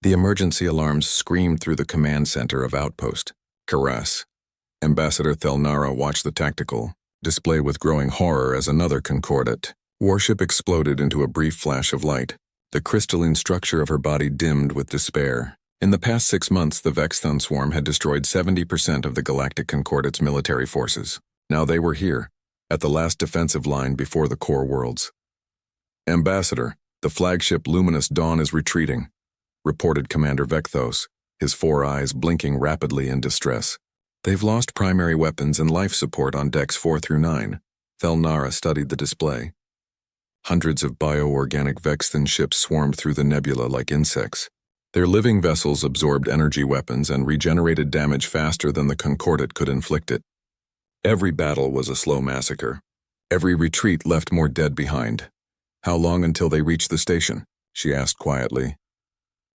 The emergency alarms screamed through the command center of Outpost Karas. Ambassador Thelnara watched the tactical display with growing horror as another Concordat warship exploded into a brief flash of light. The crystalline structure of her body dimmed with despair. In the past 6 months, the Vexthon swarm had destroyed 70% of the Galactic Concordat's military forces. Now they were here, at the last defensive line before the core worlds. Ambassador, the flagship Luminous Dawn is retreating, reported Commander Vecthos, his 4 eyes blinking rapidly in distress. They've lost primary weapons and life support on decks 4 through 9. Thelnara studied the display. Hundreds of bioorganic Vexthon ships swarmed through the nebula like insects. Their living vessels absorbed energy weapons and regenerated damage faster than the Concordat could inflict it. Every battle was a slow massacre. Every retreat left more dead behind. How long until they reached the station? She asked quietly.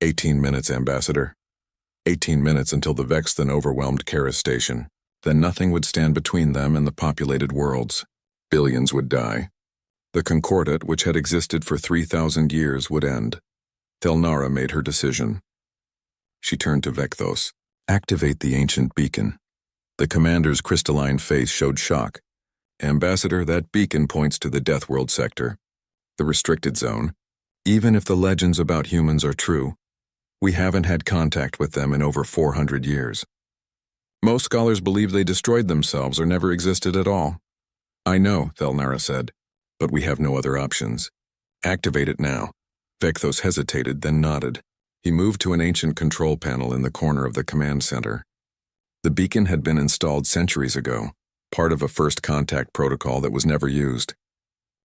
18 minutes, Ambassador. 18 minutes until the Vexthon overwhelmed Karas Station. Then nothing would stand between them and the populated worlds. Billions would die. The Concordat, which had existed for 3,000 years, would end. Thelnara made her decision. She turned to Vecthos. Activate the ancient beacon. The commander's crystalline face showed shock. Ambassador, that beacon points to the Deathworld sector, the restricted zone. Even if the legends about humans are true, we haven't had contact with them in over 400 years. Most scholars believe they destroyed themselves or never existed at all. I know, Thelnara said, but we have no other options. Activate it now. Vecthos hesitated, then nodded. He moved to an ancient control panel in the corner of the command center. The beacon had been installed centuries ago, part of a first contact protocol that was never used.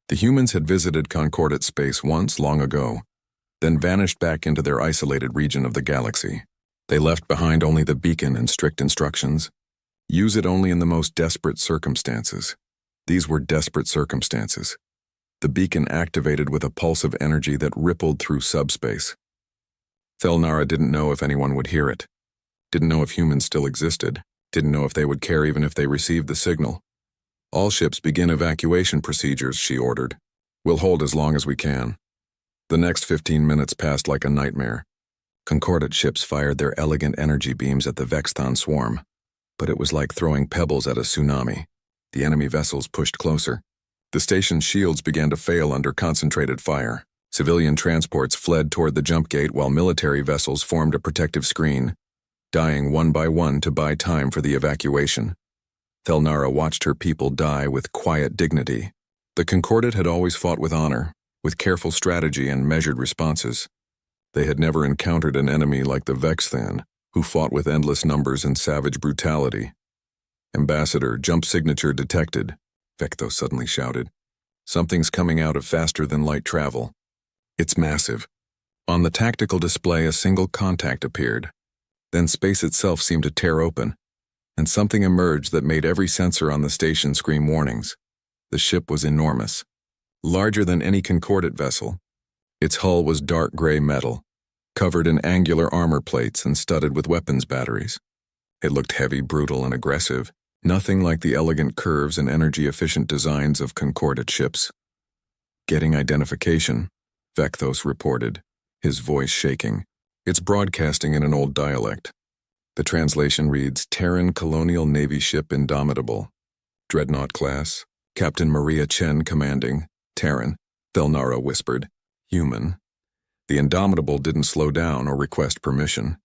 The humans had visited Concordat space once, long ago, then vanished back into their isolated region of the galaxy. They left behind only the beacon and strict instructions. Use it only in the most desperate circumstances. These were desperate circumstances. The beacon activated with a pulse of energy that rippled through subspace. Thelnara didn't know if anyone would hear it. Didn't know if humans still existed. Didn't know if they would care even if they received the signal. All ships begin evacuation procedures, she ordered. We'll hold as long as we can. The next 15 minutes passed like a nightmare. Concordat ships fired their elegant energy beams at the Vexthon swarm, but it was like throwing pebbles at a tsunami. The enemy vessels pushed closer. The station's shields began to fail under concentrated fire. Civilian transports fled toward the jump gate while military vessels formed a protective screen, dying one by one to buy time for the evacuation. Thelnara watched her people die with quiet dignity. The Concordat had always fought with honor, with careful strategy and measured responses. They had never encountered an enemy like the Vexthon, who fought with endless numbers and savage brutality. Ambassador, jump signature detected, Vecthos suddenly shouted. Something's coming out of faster-than-light travel. It's massive. On the tactical display, a single contact appeared. Then space itself seemed to tear open, and something emerged that made every sensor on the station scream warnings. The ship was enormous, larger than any Concordat vessel. Its hull was dark gray metal, covered in angular armor plates and studded with weapons batteries. It looked heavy, brutal, and aggressive, nothing like the elegant curves and energy-efficient designs of Concordat ships. Getting identification, Vecthos reported, his voice shaking. It's broadcasting in an old dialect. The translation reads, Terran Colonial Navy Ship Indomitable. Dreadnought class. Captain Maria Chen commanding. Terran, Thelnara whispered. Human. The Indomitable didn't slow down or request permission.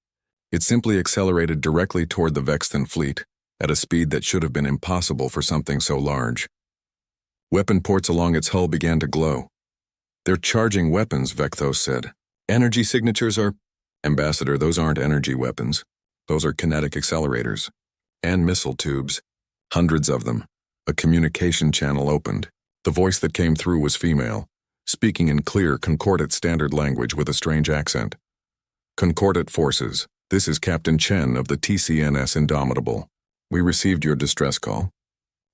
It simply accelerated directly toward the Vexthon fleet, at a speed that should have been impossible for something so large. Weapon ports along its hull began to glow. They're charging weapons, Vecthos said. Energy signatures are... Ambassador, those aren't energy weapons. Those are kinetic accelerators. And missile tubes. Hundreds of them. A communication channel opened. The voice that came through was female, speaking in clear Concordat standard language with a strange accent. Concordat forces, this is Captain Chen of the TCNS Indomitable. We received your distress call.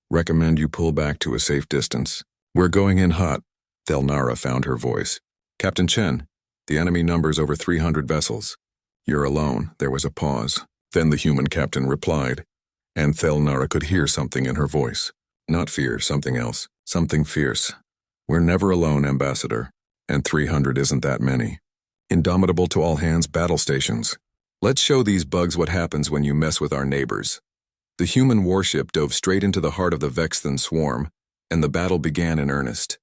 Recommend you pull back to a safe distance. We're going in hot. Thelnara found her voice. Captain Chen, the enemy numbers over 300 vessels. You're alone. There was a pause. Then the human captain replied, and Thelnara could hear something in her voice. Not fear, something else. Something fierce. We're never alone, Ambassador, and 300 isn't that many. Indomitable to all hands battle stations. Let's show these bugs what happens when you mess with our neighbors. The human warship dove straight into the heart of the Vexthan swarm, and the battle began in earnest.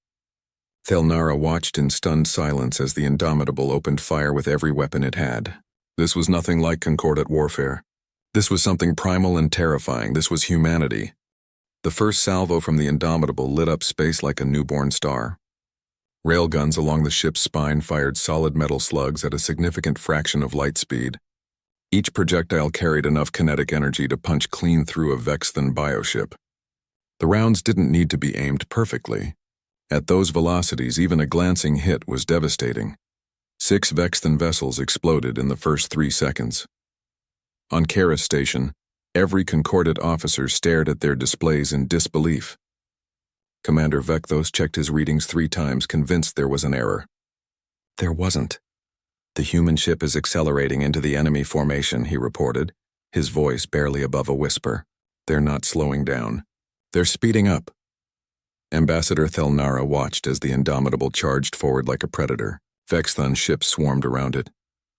Thelnara watched in stunned silence as the Indomitable opened fire with every weapon it had. This was nothing like concordate warfare. This was something primal and terrifying. This was humanity. The first salvo from the Indomitable lit up space like a newborn star. Railguns along the ship's spine fired solid metal slugs at a significant fraction of light speed. Each projectile carried enough kinetic energy to punch clean through a Vexthan bioship. The rounds didn't need to be aimed perfectly. At those velocities, even a glancing hit was devastating. 6 Vexthan vessels exploded in the first 3 seconds. On Kara's station, every concordate officer stared at their displays in disbelief. Commander Vecthos checked his readings 3 times, convinced there was an error. There wasn't. The human ship is accelerating into the enemy formation, he reported, his voice barely above a whisper. They're not slowing down. They're speeding up. Ambassador Thelnara watched as the Indomitable charged forward like a predator. Vexthan ships swarmed around it,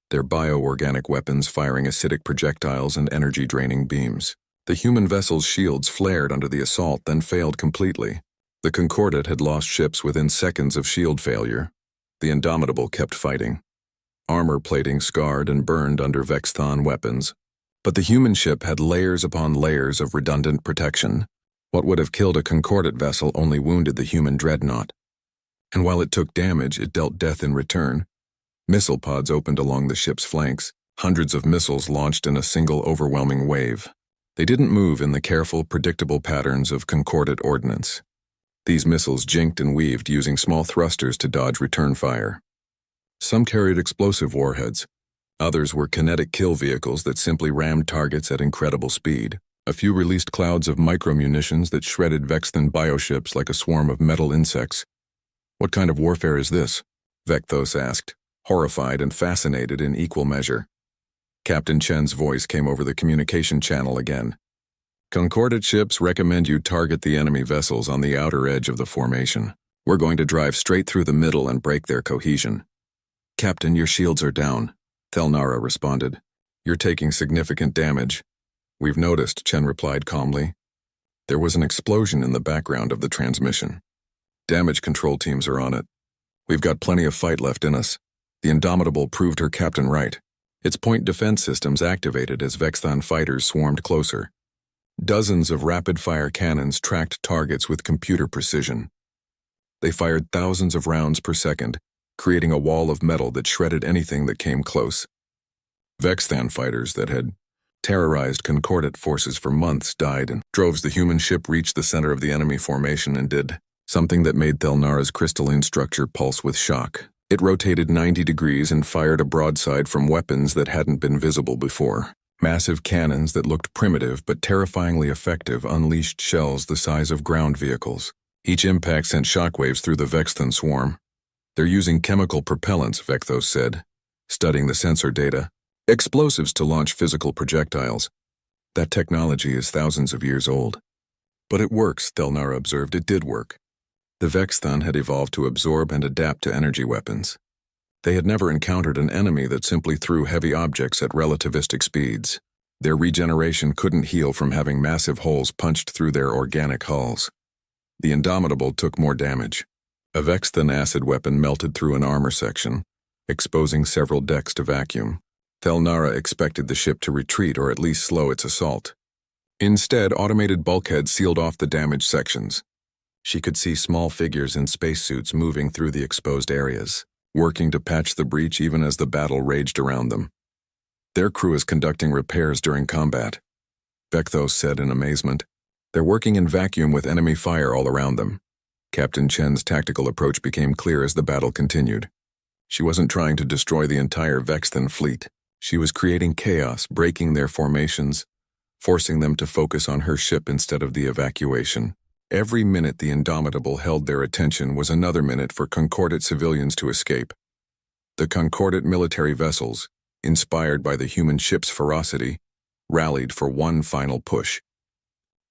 their bioorganic weapons firing acidic projectiles and energy-draining beams. The human vessel's shields flared under the assault, then failed completely. The Concordate had lost ships within seconds of shield failure. The Indomitable kept fighting. Armor plating scarred and burned under Vexthan weapons. But the human ship had layers upon layers of redundant protection. What would have killed a Concordate vessel only wounded the human dreadnought. And while it took damage, it dealt death in return. Missile pods opened along the ship's flanks, hundreds of missiles launched in a single overwhelming wave. They didn't move in the careful, predictable patterns of Concordate ordnance. These missiles jinked and weaved using small thrusters to dodge return fire. Some carried explosive warheads. Others were kinetic kill vehicles that simply rammed targets at incredible speed. A few released clouds of micromunitions that shredded Vexthan bioships like a swarm of metal insects. What kind of warfare is this? Vecthos asked, horrified and fascinated in equal measure. Captain Chen's voice came over the communication channel again. Concordate ships recommend you target the enemy vessels on the outer edge of the formation. We're going to drive straight through the middle and break their cohesion. Captain, your shields are down, Thelnara responded. You're taking significant damage. We've noticed, Chen replied calmly. There was an explosion in the background of the transmission. Damage control teams are on it. We've got plenty of fight left in us. The Indomitable proved her captain right. Its point defense systems activated as Vexthan fighters swarmed closer. Dozens of rapid-fire cannons tracked targets with computer precision. They fired thousands of rounds per second, creating a wall of metal that shredded anything that came close. Vexthan fighters that had terrorized Concordate forces for months died, and droves the human ship reached the center of the enemy formation and did something that made Thelnara's crystalline structure pulse with shock. It rotated 90 degrees and fired a broadside from weapons that hadn't been visible before. Massive cannons that looked primitive but terrifyingly effective unleashed shells the size of ground vehicles. Each impact sent shockwaves through the Vexthan swarm. They're using chemical propellants, Vecthos said, studying the sensor data. Explosives to launch physical projectiles. That technology is thousands of years old. But it works, Thelnara observed. It did work. The Vexthan had evolved to absorb and adapt to energy weapons. They had never encountered an enemy that simply threw heavy objects at relativistic speeds. Their regeneration couldn't heal from having massive holes punched through their organic hulls. The Indomitable took more damage. A Vexthan acid weapon melted through an armor section, exposing several decks to vacuum. Thelnara expected the ship to retreat or at least slow its assault. Instead, automated bulkheads sealed off the damaged sections. She could see small figures in spacesuits moving through the exposed areas, working to patch the breach even as the battle raged around them. Their crew is conducting repairs during combat, Vecthos said in amazement. They're working in vacuum with enemy fire all around them. Captain Chen's tactical approach became clear as the battle continued. She wasn't trying to destroy the entire Vexthan fleet. She was creating chaos, breaking their formations, forcing them to focus on her ship instead of the evacuation. Every minute the Indomitable held their attention was another minute for Concordate civilians to escape. The Concordate military vessels, inspired by the human ship's ferocity, rallied for one final push.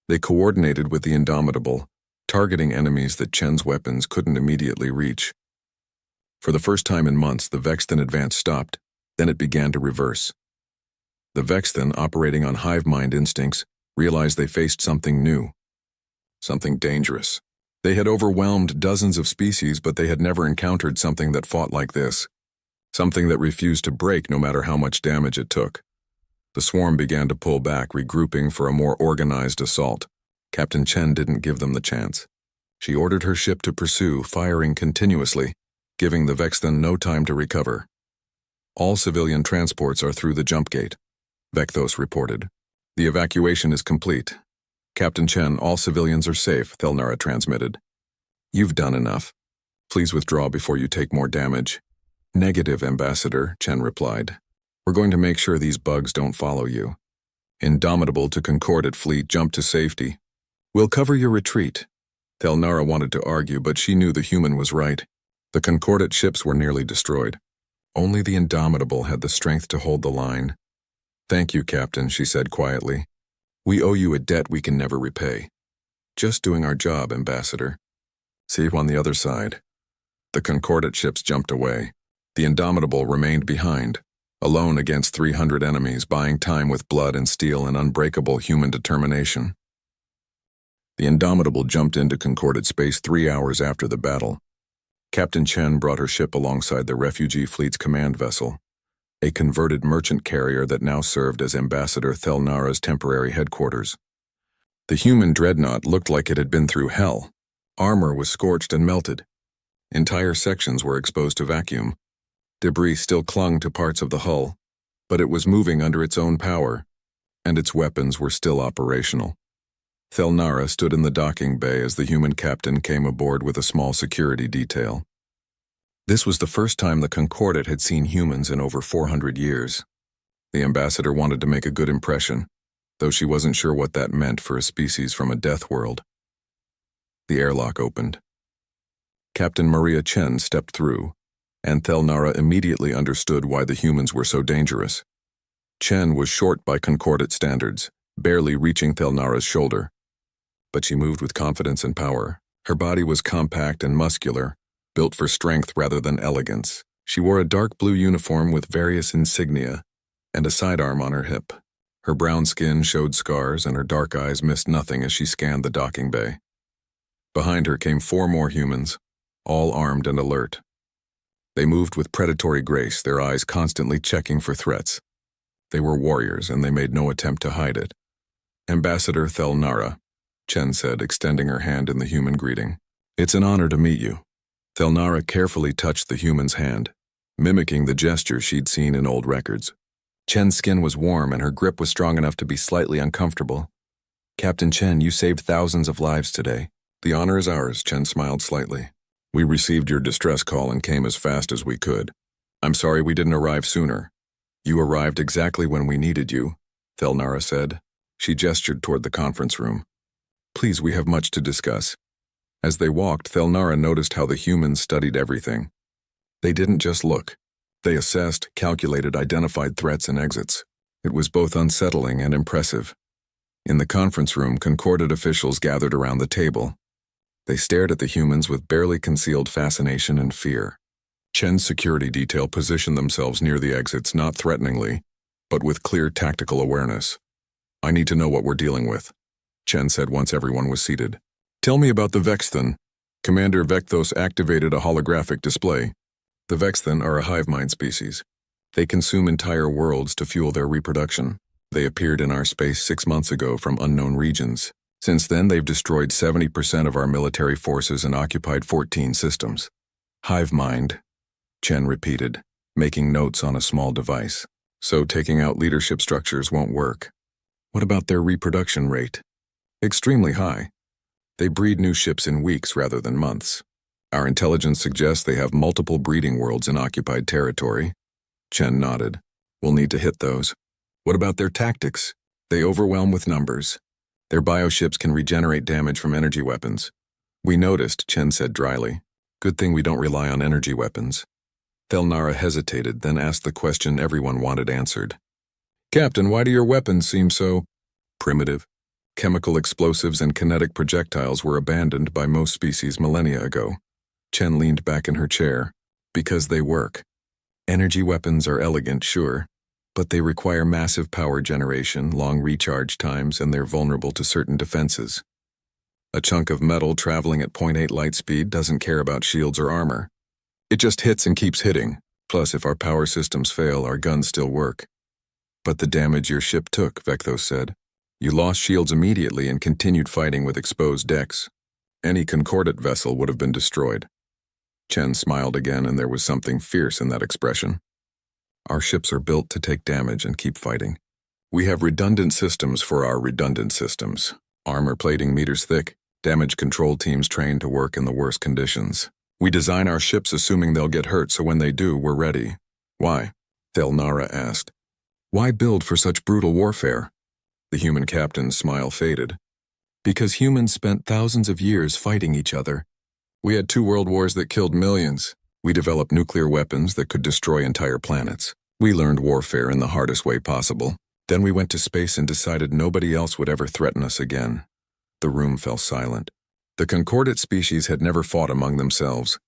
They coordinated with the Indomitable, targeting enemies that Chen's weapons couldn't immediately reach. For the first time in months, the Vexton advance stopped, then it began to reverse. The Vexton, operating on hive mind instincts, realized they faced something new. Something dangerous. They had overwhelmed dozens of species, but they had never encountered something that fought like this. Something that refused to break no matter how much damage it took. The swarm began to pull back, regrouping for a more organized assault. Captain Chen didn't give them the chance. She ordered her ship to pursue, firing continuously, giving the Vexton no time to recover. All civilian transports are through the jump gate, Vecthos reported. The evacuation is complete. Captain Chen, all civilians are safe, Thelnara transmitted. You've done enough. Please withdraw before you take more damage. Negative, Ambassador, Chen replied. We're going to make sure these bugs don't follow you. Indomitable to Concordat fleet, jump to safety. We'll cover your retreat. Thelnara wanted to argue, but she knew the human was right. The Concordat ships were nearly destroyed. Only the Indomitable had the strength to hold the line. Thank you, Captain, she said quietly. We owe you a debt we can never repay. Just doing our job, Ambassador. See you on the other side. The Concordat ships jumped away. The Indomitable remained behind, alone against 300 enemies, buying time with blood and steel and unbreakable human determination. The Indomitable jumped into Concordat space 3 hours after the battle. Captain Chen brought her ship alongside the refugee fleet's command vessel, a converted merchant carrier that now served as Ambassador Thelnara's temporary headquarters. The human dreadnought looked like it had been through hell. Armor was scorched and melted. Entire sections were exposed to vacuum. Debris still clung to parts of the hull, but it was moving under its own power, and its weapons were still operational. Thelnara stood in the docking bay as the human captain came aboard with a small security detail. This was the first time the Concordat had seen humans in over 400 years. The ambassador wanted to make a good impression, though she wasn't sure what that meant for a species from a death world. The airlock opened. Captain Maria Chen stepped through, and Thelnara immediately understood why the humans were so dangerous. Chen was short by Concordat standards, barely reaching Thelnara's shoulder. But she moved with confidence and power. Her body was compact and muscular, built for strength rather than elegance. She wore a dark blue uniform with various insignia and a sidearm on her hip. Her brown skin showed scars and her dark eyes missed nothing as she scanned the docking bay. Behind her came 4 more humans, all armed and alert. They moved with predatory grace, their eyes constantly checking for threats. They were warriors and they made no attempt to hide it. Ambassador Thelnara, Chen said, extending her hand in the human greeting. It's an honor to meet you. Thelnara carefully touched the human's hand, mimicking the gesture she'd seen in old records. Chen's skin was warm and her grip was strong enough to be slightly uncomfortable. Captain Chen, you saved thousands of lives today. The honor is ours, Chen smiled slightly. We received your distress call and came as fast as we could. I'm sorry we didn't arrive sooner. You arrived exactly when we needed you, Thelnara said. She gestured toward the conference room. Please, we have much to discuss. As they walked, Thelnara noticed how the humans studied everything. They didn't just look. They assessed, calculated, identified threats and exits. It was both unsettling and impressive. In the conference room, Concordat officials gathered around the table. They stared at the humans with barely concealed fascination and fear. Chen's security detail positioned themselves near the exits, not threateningly, but with clear tactical awareness. I need to know what we're dealing with, Chen said once everyone was seated. Tell me about the Vexton. Commander Vecthos activated a holographic display. The Vexton are a hive mind species. They consume entire worlds to fuel their reproduction. They appeared in our space 6 months ago from unknown regions. Since then, they've destroyed 70% of our military forces and occupied 14 systems. Hive mind, Chen repeated, making notes on a small device. So taking out leadership structures won't work. What about their reproduction rate? Extremely high. They breed new ships in weeks rather than months. Our intelligence suggests they have multiple breeding worlds in occupied territory. Chen nodded. We'll need to hit those. What about their tactics? They overwhelm with numbers. Their bioships can regenerate damage from energy weapons. We noticed, Chen said dryly. Good thing we don't rely on energy weapons. Thelnara hesitated, then asked the question everyone wanted answered. Captain, why do your weapons seem so primitive? Chemical explosives and kinetic projectiles were abandoned by most species millennia ago. Chen leaned back in her chair. Because they work. Energy weapons are elegant, sure, but they require massive power generation, long recharge times, and they're vulnerable to certain defenses. A chunk of metal traveling at 0.8 light speed doesn't care about shields or armor. It just hits and keeps hitting. Plus, if our power systems fail, our guns still work. But the damage your ship took, Vecthos said. You lost shields immediately and continued fighting with exposed decks. Any concordate vessel would have been destroyed. Chen smiled again, and there was something fierce in that expression. Our ships are built to take damage and keep fighting. We have redundant systems for our redundant systems. Armor plating meters thick, damage control teams trained to work in the worst conditions. We design our ships assuming they'll get hurt, so when they do, we're ready. Why? Thelnara asked. Why build for such brutal warfare? The human captain's smile faded. Because humans spent thousands of years fighting each other. We had 2 world wars that killed millions. We developed nuclear weapons that could destroy entire planets. We learned warfare in the hardest way possible. Then we went to space and decided nobody else would ever threaten us again. The room fell silent. The concordate species had never fought among themselves.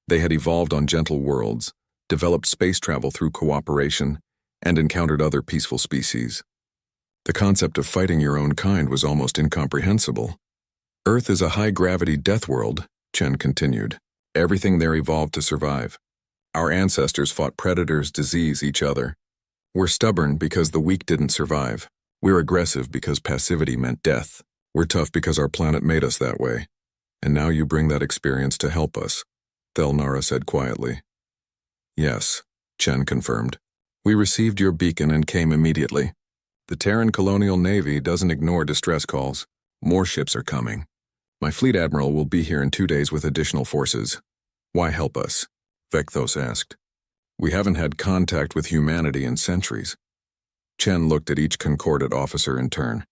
They had evolved on gentle worlds, developed space travel through cooperation, and encountered other peaceful species. The concept of fighting your own kind was almost incomprehensible. Earth is a high-gravity death world, Chen continued. Everything there evolved to survive. Our ancestors fought predators, disease, each other. We're stubborn because the weak didn't survive. We're aggressive because passivity meant death. We're tough because our planet made us that way. And now you bring that experience to help us, Thelnara said quietly. Yes, Chen confirmed. We received your beacon and came immediately. The Terran Colonial Navy doesn't ignore distress calls. More ships are coming. My fleet admiral will be here in 2 days with additional forces. Why help us? Vecthos asked. We haven't had contact with humanity in centuries. Chen looked at each concordate officer in turn.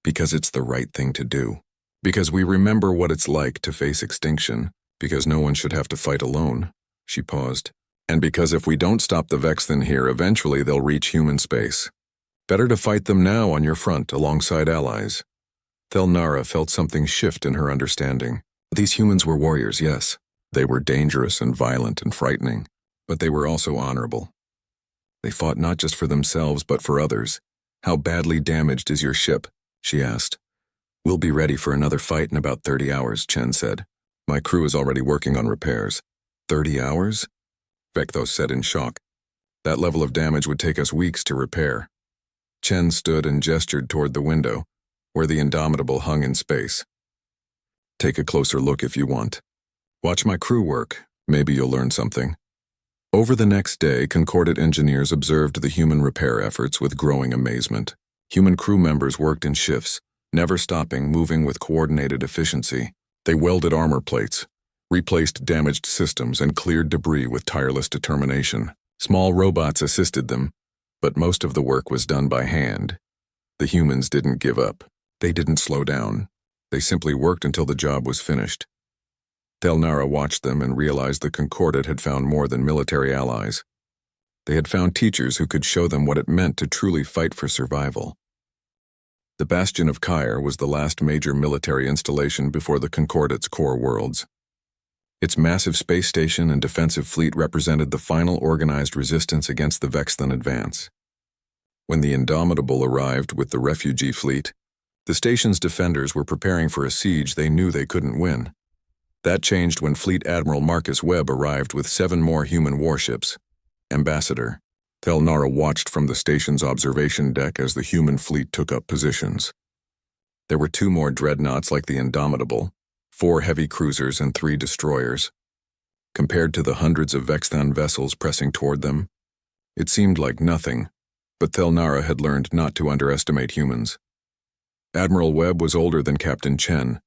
Because it's the right thing to do. Because we remember what it's like to face extinction. Because no one should have to fight alone. She paused. And because if we don't stop the Vexthan here, eventually they'll reach human space. Better to fight them now on your front alongside allies. Thelnara felt something shift in her understanding. These humans were warriors, yes. They were dangerous and violent and frightening, but they were also honorable. They fought not just for themselves, but for others. How badly damaged is your ship? She asked. We'll be ready for another fight in about 30 hours, Chen said. My crew is already working on repairs. 30 hours? Vecthos said in shock. That level of damage would take us weeks to repair. Chen stood and gestured toward the window, where the Indomitable hung in space. Take a closer look if you want. Watch my crew work. Maybe you'll learn something. Over the next day, concordate engineers observed the human repair efforts with growing amazement. Human crew members worked in shifts, never stopping, moving with coordinated efficiency. They welded armor plates, replaced damaged systems, and cleared debris with tireless determination. Small robots assisted them, but most of the work was done by hand. The humans didn't give up. They didn't slow down. They simply worked until the job was finished. Thelnara watched them and realized the Concordate had found more than military allies. They had found teachers who could show them what it meant to truly fight for survival. The Bastion of Kyre was the last major military installation before the Concordate's core worlds. Its massive space station and defensive fleet represented the final organized resistance against the Vexthan advance. When the Indomitable arrived with the refugee fleet, the station's defenders were preparing for a siege they knew they couldn't win. That changed when Fleet Admiral Marcus Webb arrived with 7 more human warships. Ambassador, Thelnara watched from the station's observation deck as the human fleet took up positions. There were 2 more dreadnoughts like the Indomitable, 4 heavy cruisers and 3 destroyers. Compared to the hundreds of Vexthan vessels pressing toward them, it seemed like nothing, but Thelnara had learned not to underestimate humans. Admiral Webb was older than Captain Chen,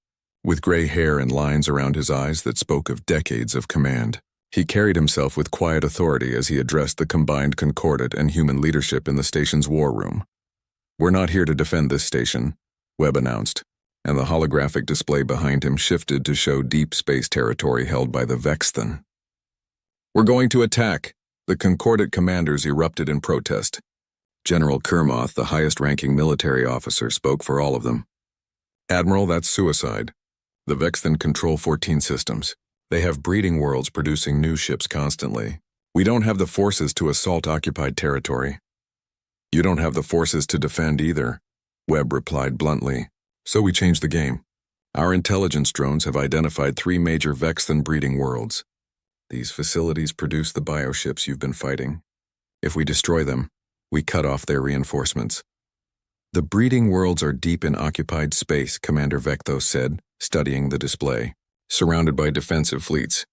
with gray hair and lines around his eyes that spoke of decades of command. He carried himself with quiet authority as he addressed the combined Concordate and human leadership in the station's war room. "We're not here to defend this station," Webb announced, and the holographic display behind him shifted to show deep space territory held by the Vexthan. "We're going to attack!" The Concordate commanders erupted in protest. General Kermoth, the highest-ranking military officer, spoke for all of them. "Admiral, that's suicide. The Vexthan control 14 systems. They have breeding worlds producing new ships constantly. We don't have the forces to assault occupied territory. You don't have the forces to defend either, Webb replied bluntly. So we changed the game. Our intelligence drones have identified 3 major Vexthan breeding worlds. These facilities produce the bioships you've been fighting. If we destroy them, we cut off their reinforcements. The breeding worlds are deep in occupied space, Commander Vecthos said, studying the display, surrounded by defensive fleets.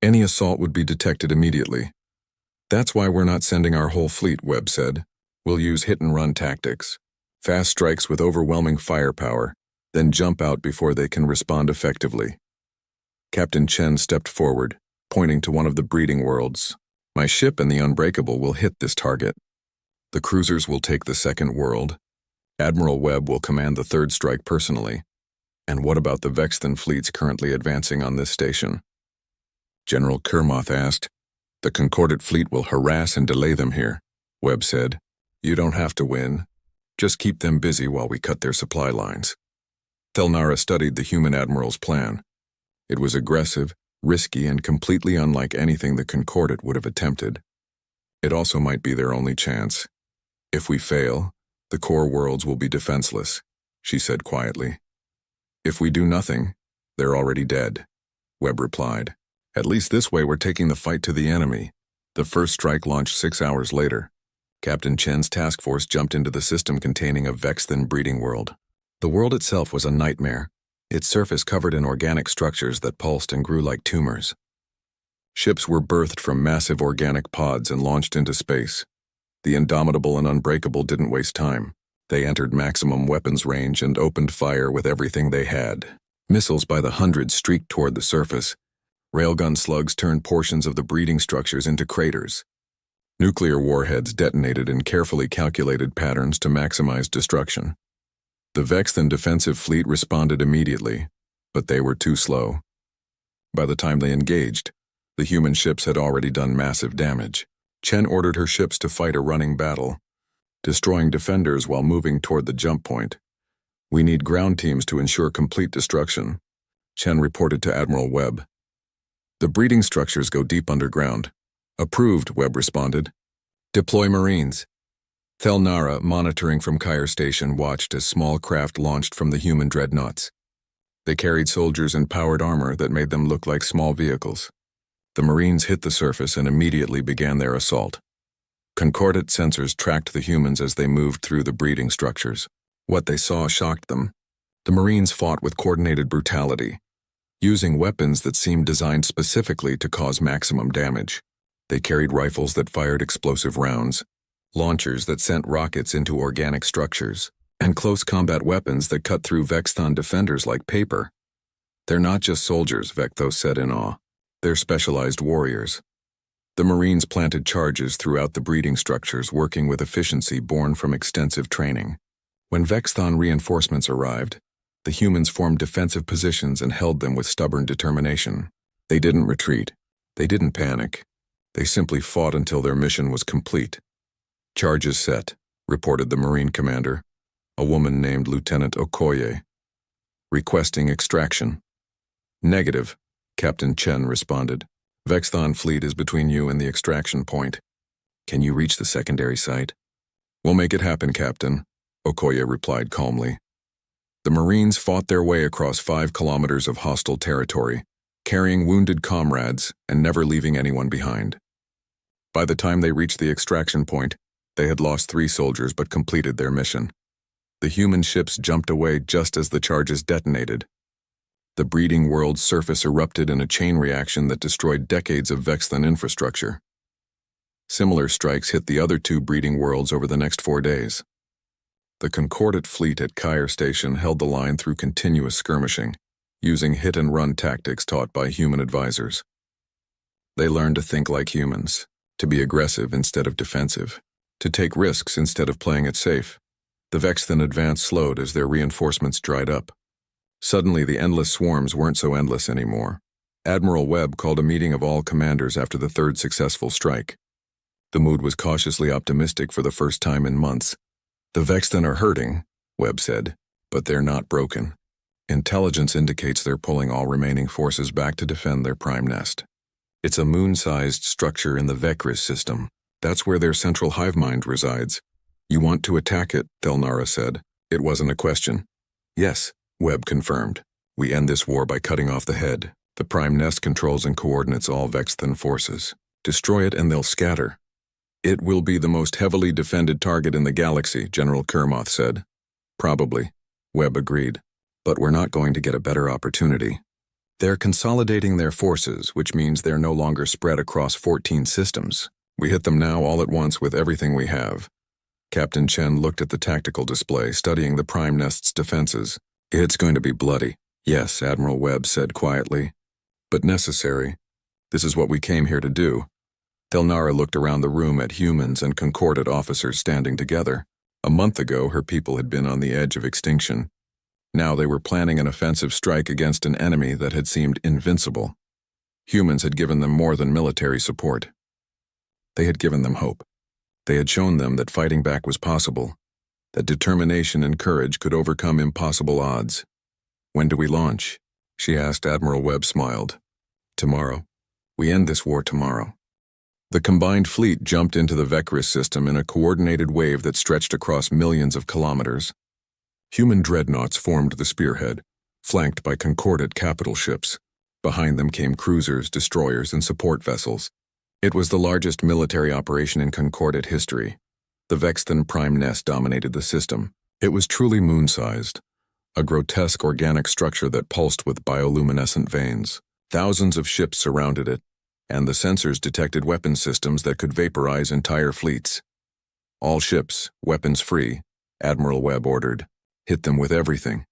Any assault would be detected immediately. That's why we're not sending our whole fleet, Webb said. We'll use hit-and-run tactics. Fast strikes with overwhelming firepower, then jump out before they can respond effectively. Captain Chen stepped forward, pointing to one of the breeding worlds. My ship and the Unbreakable will hit this target. The cruisers will take the second world. Admiral Webb will command the third strike personally. And what about the Vexthan fleets currently advancing on this station? General Kermoth asked. The Concordat fleet will harass and delay them here, Webb said. You don't have to win. Just keep them busy while we cut their supply lines. Thelnara studied the human admiral's plan. It was aggressive, risky, and completely unlike anything the Concordat would have attempted. It also might be their only chance. If we fail, the core worlds will be defenseless, she said quietly. If we do nothing, they're already dead, Webb replied. At least this way we're taking the fight to the enemy. The first strike launched 6 hours later. Captain Chen's task force jumped into the system containing a Vexthan breeding world. The world itself was a nightmare, its surface covered in organic structures that pulsed and grew like tumors. Ships were birthed from massive organic pods and launched into space. The Indomitable and Unbreakable didn't waste time. They entered maximum weapons range and opened fire with everything they had. Missiles by the hundreds streaked toward the surface. Railgun slugs turned portions of the breeding structures into craters. Nuclear warheads detonated in carefully calculated patterns to maximize destruction. The Vexthan defensive fleet responded immediately, but they were too slow. By the time they engaged, the human ships had already done massive damage. Chen ordered her ships to fight a running battle, destroying defenders while moving toward the jump point. We need ground teams to ensure complete destruction, Chen reported to Admiral Webb. The breeding structures go deep underground. Approved, Webb responded. Deploy Marines. Thelnara, monitoring from Kyre Station, watched as small craft launched from the human dreadnoughts. They carried soldiers in powered armor that made them look like small vehicles. The Marines hit the surface and immediately began their assault. Concordat sensors tracked the humans as they moved through the breeding structures. What they saw shocked them. The Marines fought with coordinated brutality, using weapons that seemed designed specifically to cause maximum damage. They carried rifles that fired explosive rounds, launchers that sent rockets into organic structures, and close combat weapons that cut through Vexthan defenders like paper. They're not just soldiers, Vecthos said in awe. They're specialized warriors. The Marines planted charges throughout the breeding structures, working with efficiency born from extensive training. When Vexthan reinforcements arrived, the humans formed defensive positions and held them with stubborn determination. They didn't retreat. They didn't panic. They simply fought until their mission was complete. Charges set, reported the Marine commander, a woman named Lieutenant Okoye. Requesting extraction. Negative, Captain Chen responded. Vexthan fleet is between you and the extraction point. Can you reach the secondary site? We'll make it happen, Captain, Okoye replied calmly. The Marines fought their way across 5 kilometers of hostile territory, carrying wounded comrades and never leaving anyone behind. By the time they reached the extraction point, they had lost 3 soldiers but completed their mission. The human ships jumped away just as the charges detonated. The breeding world's surface erupted in a chain reaction that destroyed decades of Vexthan infrastructure. Similar strikes hit the other 2 breeding worlds over the next 4 days. The Concordat fleet at Kyre Station held the line through continuous skirmishing, using hit-and-run tactics taught by human advisors. They learned to think like humans, to be aggressive instead of defensive, to take risks instead of playing it safe. The Vexthan advance slowed as their reinforcements dried up. Suddenly, the endless swarms weren't so endless anymore. Admiral Webb called a meeting of all commanders after the 3rd successful strike. The mood was cautiously optimistic for the first time in months. The Vexthan are hurting, Webb said, but they're not broken. Intelligence indicates they're pulling all remaining forces back to defend their prime nest. It's a moon-sized structure in the Vecris system. That's where their central hive mind resides. You want to attack it, Thelnara said. It wasn't a question. Yes, Webb confirmed. We end this war by cutting off the head. The prime nest controls and coordinates all Vexthan forces. Destroy it and they'll scatter. It will be the most heavily defended target in the galaxy, General Kermoth said. Probably, Webb agreed. But we're not going to get a better opportunity. They're consolidating their forces, which means they're no longer spread across 14 systems. We hit them now all at once with everything we have. Captain Chen looked at the tactical display, studying the prime nest's defenses. It's going to be bloody. Yes, Admiral Webb said quietly. But necessary. This is what we came here to do. Thelnara looked around the room at humans and Concordat officers standing together. A month ago, her people had been on the edge of extinction. Now they were planning an offensive strike against an enemy that had seemed invincible. Humans had given them more than military support. They had given them hope. They had shown them that fighting back was possible, that determination and courage could overcome impossible odds. When do we launch? She asked. Admiral Webb smiled. Tomorrow. We end this war tomorrow. The combined fleet jumped into the Vecris system in a coordinated wave that stretched across millions of kilometers. Human dreadnoughts formed the spearhead, flanked by Concordat capital ships. Behind them came cruisers, destroyers, and support vessels. It was the largest military operation in Concordat history. The Vexthan prime nest dominated the system. It was truly moon-sized, a grotesque organic structure that pulsed with bioluminescent veins. Thousands of ships surrounded it, and the sensors detected weapon systems that could vaporize entire fleets. All ships, weapons free, Admiral Webb ordered. Hit them with everything.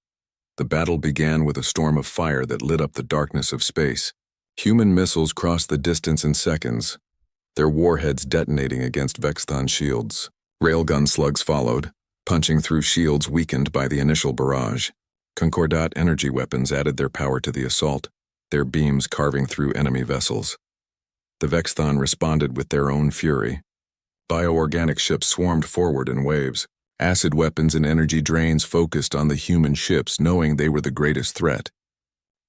The battle began with a storm of fire that lit up the darkness of space. Human missiles crossed the distance in seconds, their warheads detonating against Vexthan shields. Railgun slugs followed, punching through shields weakened by the initial barrage. Concordat energy weapons added their power to the assault, their beams carving through enemy vessels. The Vexthan responded with their own fury. Bioorganic ships swarmed forward in waves. Acid weapons and energy drains focused on the human ships, knowing they were the greatest threat.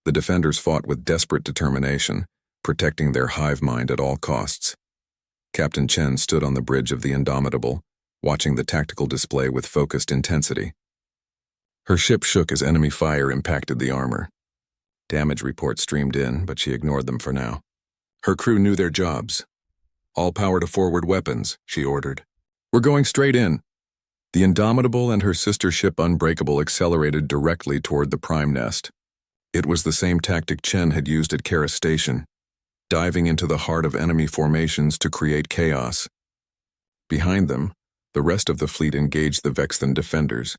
The defenders fought with desperate determination, protecting their hive mind at all costs. Captain Chen stood on the bridge of the Indomitable, watching the tactical display with focused intensity. Her ship shook as enemy fire impacted the armor. Damage reports streamed in, but she ignored them for now. Her crew knew their jobs. All power to forward weapons, she ordered. We're going straight in. The Indomitable and her sister ship Unbreakable accelerated directly toward the prime nest. It was the same tactic Chen had used at Kara Station, diving into the heart of enemy formations to create chaos. Behind them, the rest of the fleet engaged the Vexthan defenders,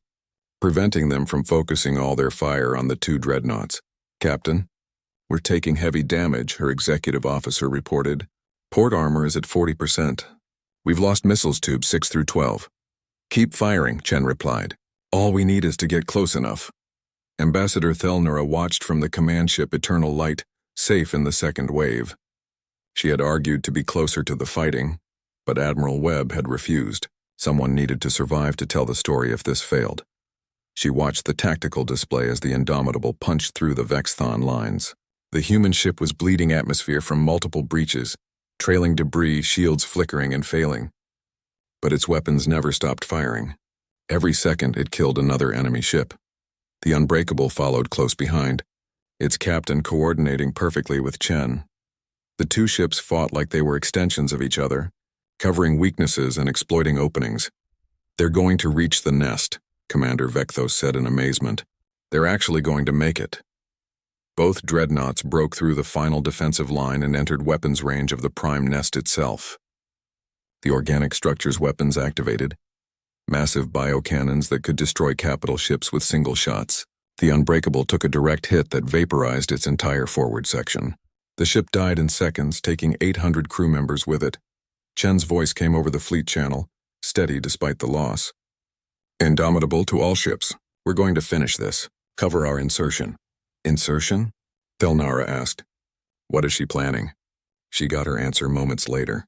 preventing them from focusing all their fire on the two dreadnoughts. Captain, we're taking heavy damage, her executive officer reported. Port armor is at 40%. We've lost missiles tubes 6 through 12. Keep firing, Chen replied. All we need is to get close enough. Ambassador Thelnara watched from the command ship Eternal Light, safe in the second wave. She had argued to be closer to the fighting, but Admiral Webb had refused. Someone needed to survive to tell the story if this failed. She watched the tactical display as the Indomitable punched through the Vexthan lines. The human ship was bleeding atmosphere from multiple breaches, trailing debris, shields flickering and failing. But its weapons never stopped firing. Every second it killed another enemy ship. The Unbreakable followed close behind, its captain coordinating perfectly with Chen. The two ships fought like they were extensions of each other, covering weaknesses and exploiting openings. They're going to reach the nest, Commander Vecthos said in amazement. They're actually going to make it. Both dreadnoughts broke through the final defensive line and entered weapons range of the prime nest itself. The organic structure's weapons activated, massive biocannons that could destroy capital ships with single shots. The Unbreakable took a direct hit that vaporized its entire forward section. The ship died in seconds, taking 800 crew members with it. Chen's voice came over the fleet channel, steady despite the loss. Indomitable to all ships. We're going to finish this. Cover our insertion. Insertion? Thelnara asked. What is she planning? She got her answer moments later.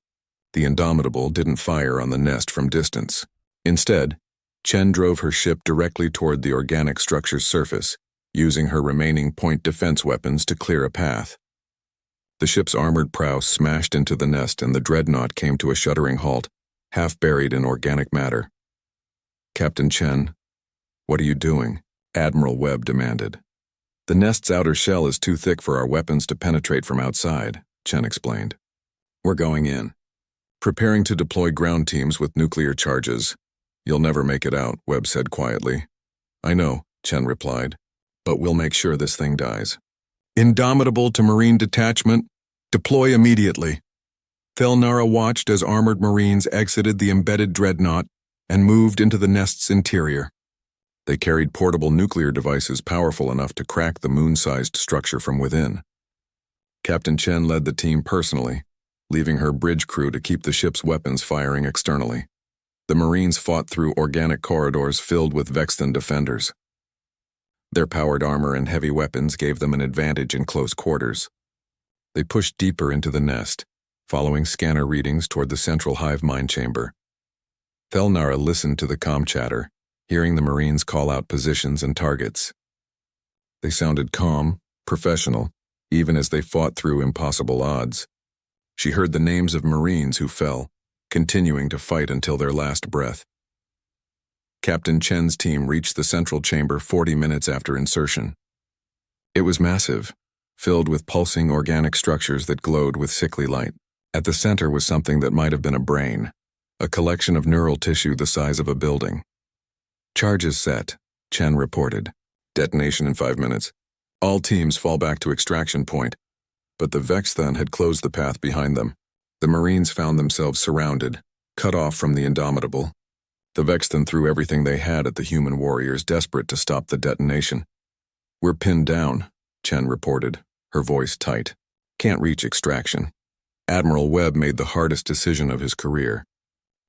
The Indomitable didn't fire on the nest from distance. Instead, Chen drove her ship directly toward the organic structure's surface, using her remaining point defense weapons to clear a path. The ship's armored prow smashed into the nest and the dreadnought came to a shuddering halt, half buried in organic matter. "Captain Chen, what are you doing?" Admiral Webb demanded. "The nest's outer shell is too thick for our weapons to penetrate from outside," Chen explained. "We're going in. Preparing to deploy ground teams with nuclear charges. You'll never make it out," Webb said quietly. "I know," Chen replied, "but we'll make sure this thing dies." "Indomitable to Marine Detachment, deploy immediately." Thelnara watched as armored Marines exited the embedded dreadnought and moved into the nest's interior. They carried portable nuclear devices powerful enough to crack the moon-sized structure from within. Captain Chen led the team personally, leaving her bridge crew to keep the ship's weapons firing externally. The Marines fought through organic corridors filled with Vexton defenders. Their powered armor and heavy weapons gave them an advantage in close quarters. They pushed deeper into the nest, following scanner readings toward the central hive mind chamber. Thelnara listened to the comm chatter, hearing the Marines call out positions and targets. They sounded calm, professional, even as they fought through impossible odds. She heard the names of Marines who fell, continuing to fight until their last breath. Captain Chen's team reached the central chamber 40 minutes after insertion. It was massive, filled with pulsing organic structures that glowed with sickly light. At the center was something that might have been a brain, a collection of neural tissue the size of a building. "Charges set," Chen reported. "Detonation in 5 minutes. All teams fall back to extraction point." But the Vexthon had closed the path behind them. The Marines found themselves surrounded, cut off from the Indomitable. The Vexthon threw everything they had at the human warriors, desperate to stop the detonation. "We're pinned down," Chen reported, her voice tight. "Can't reach extraction." Admiral Webb made the hardest decision of his career.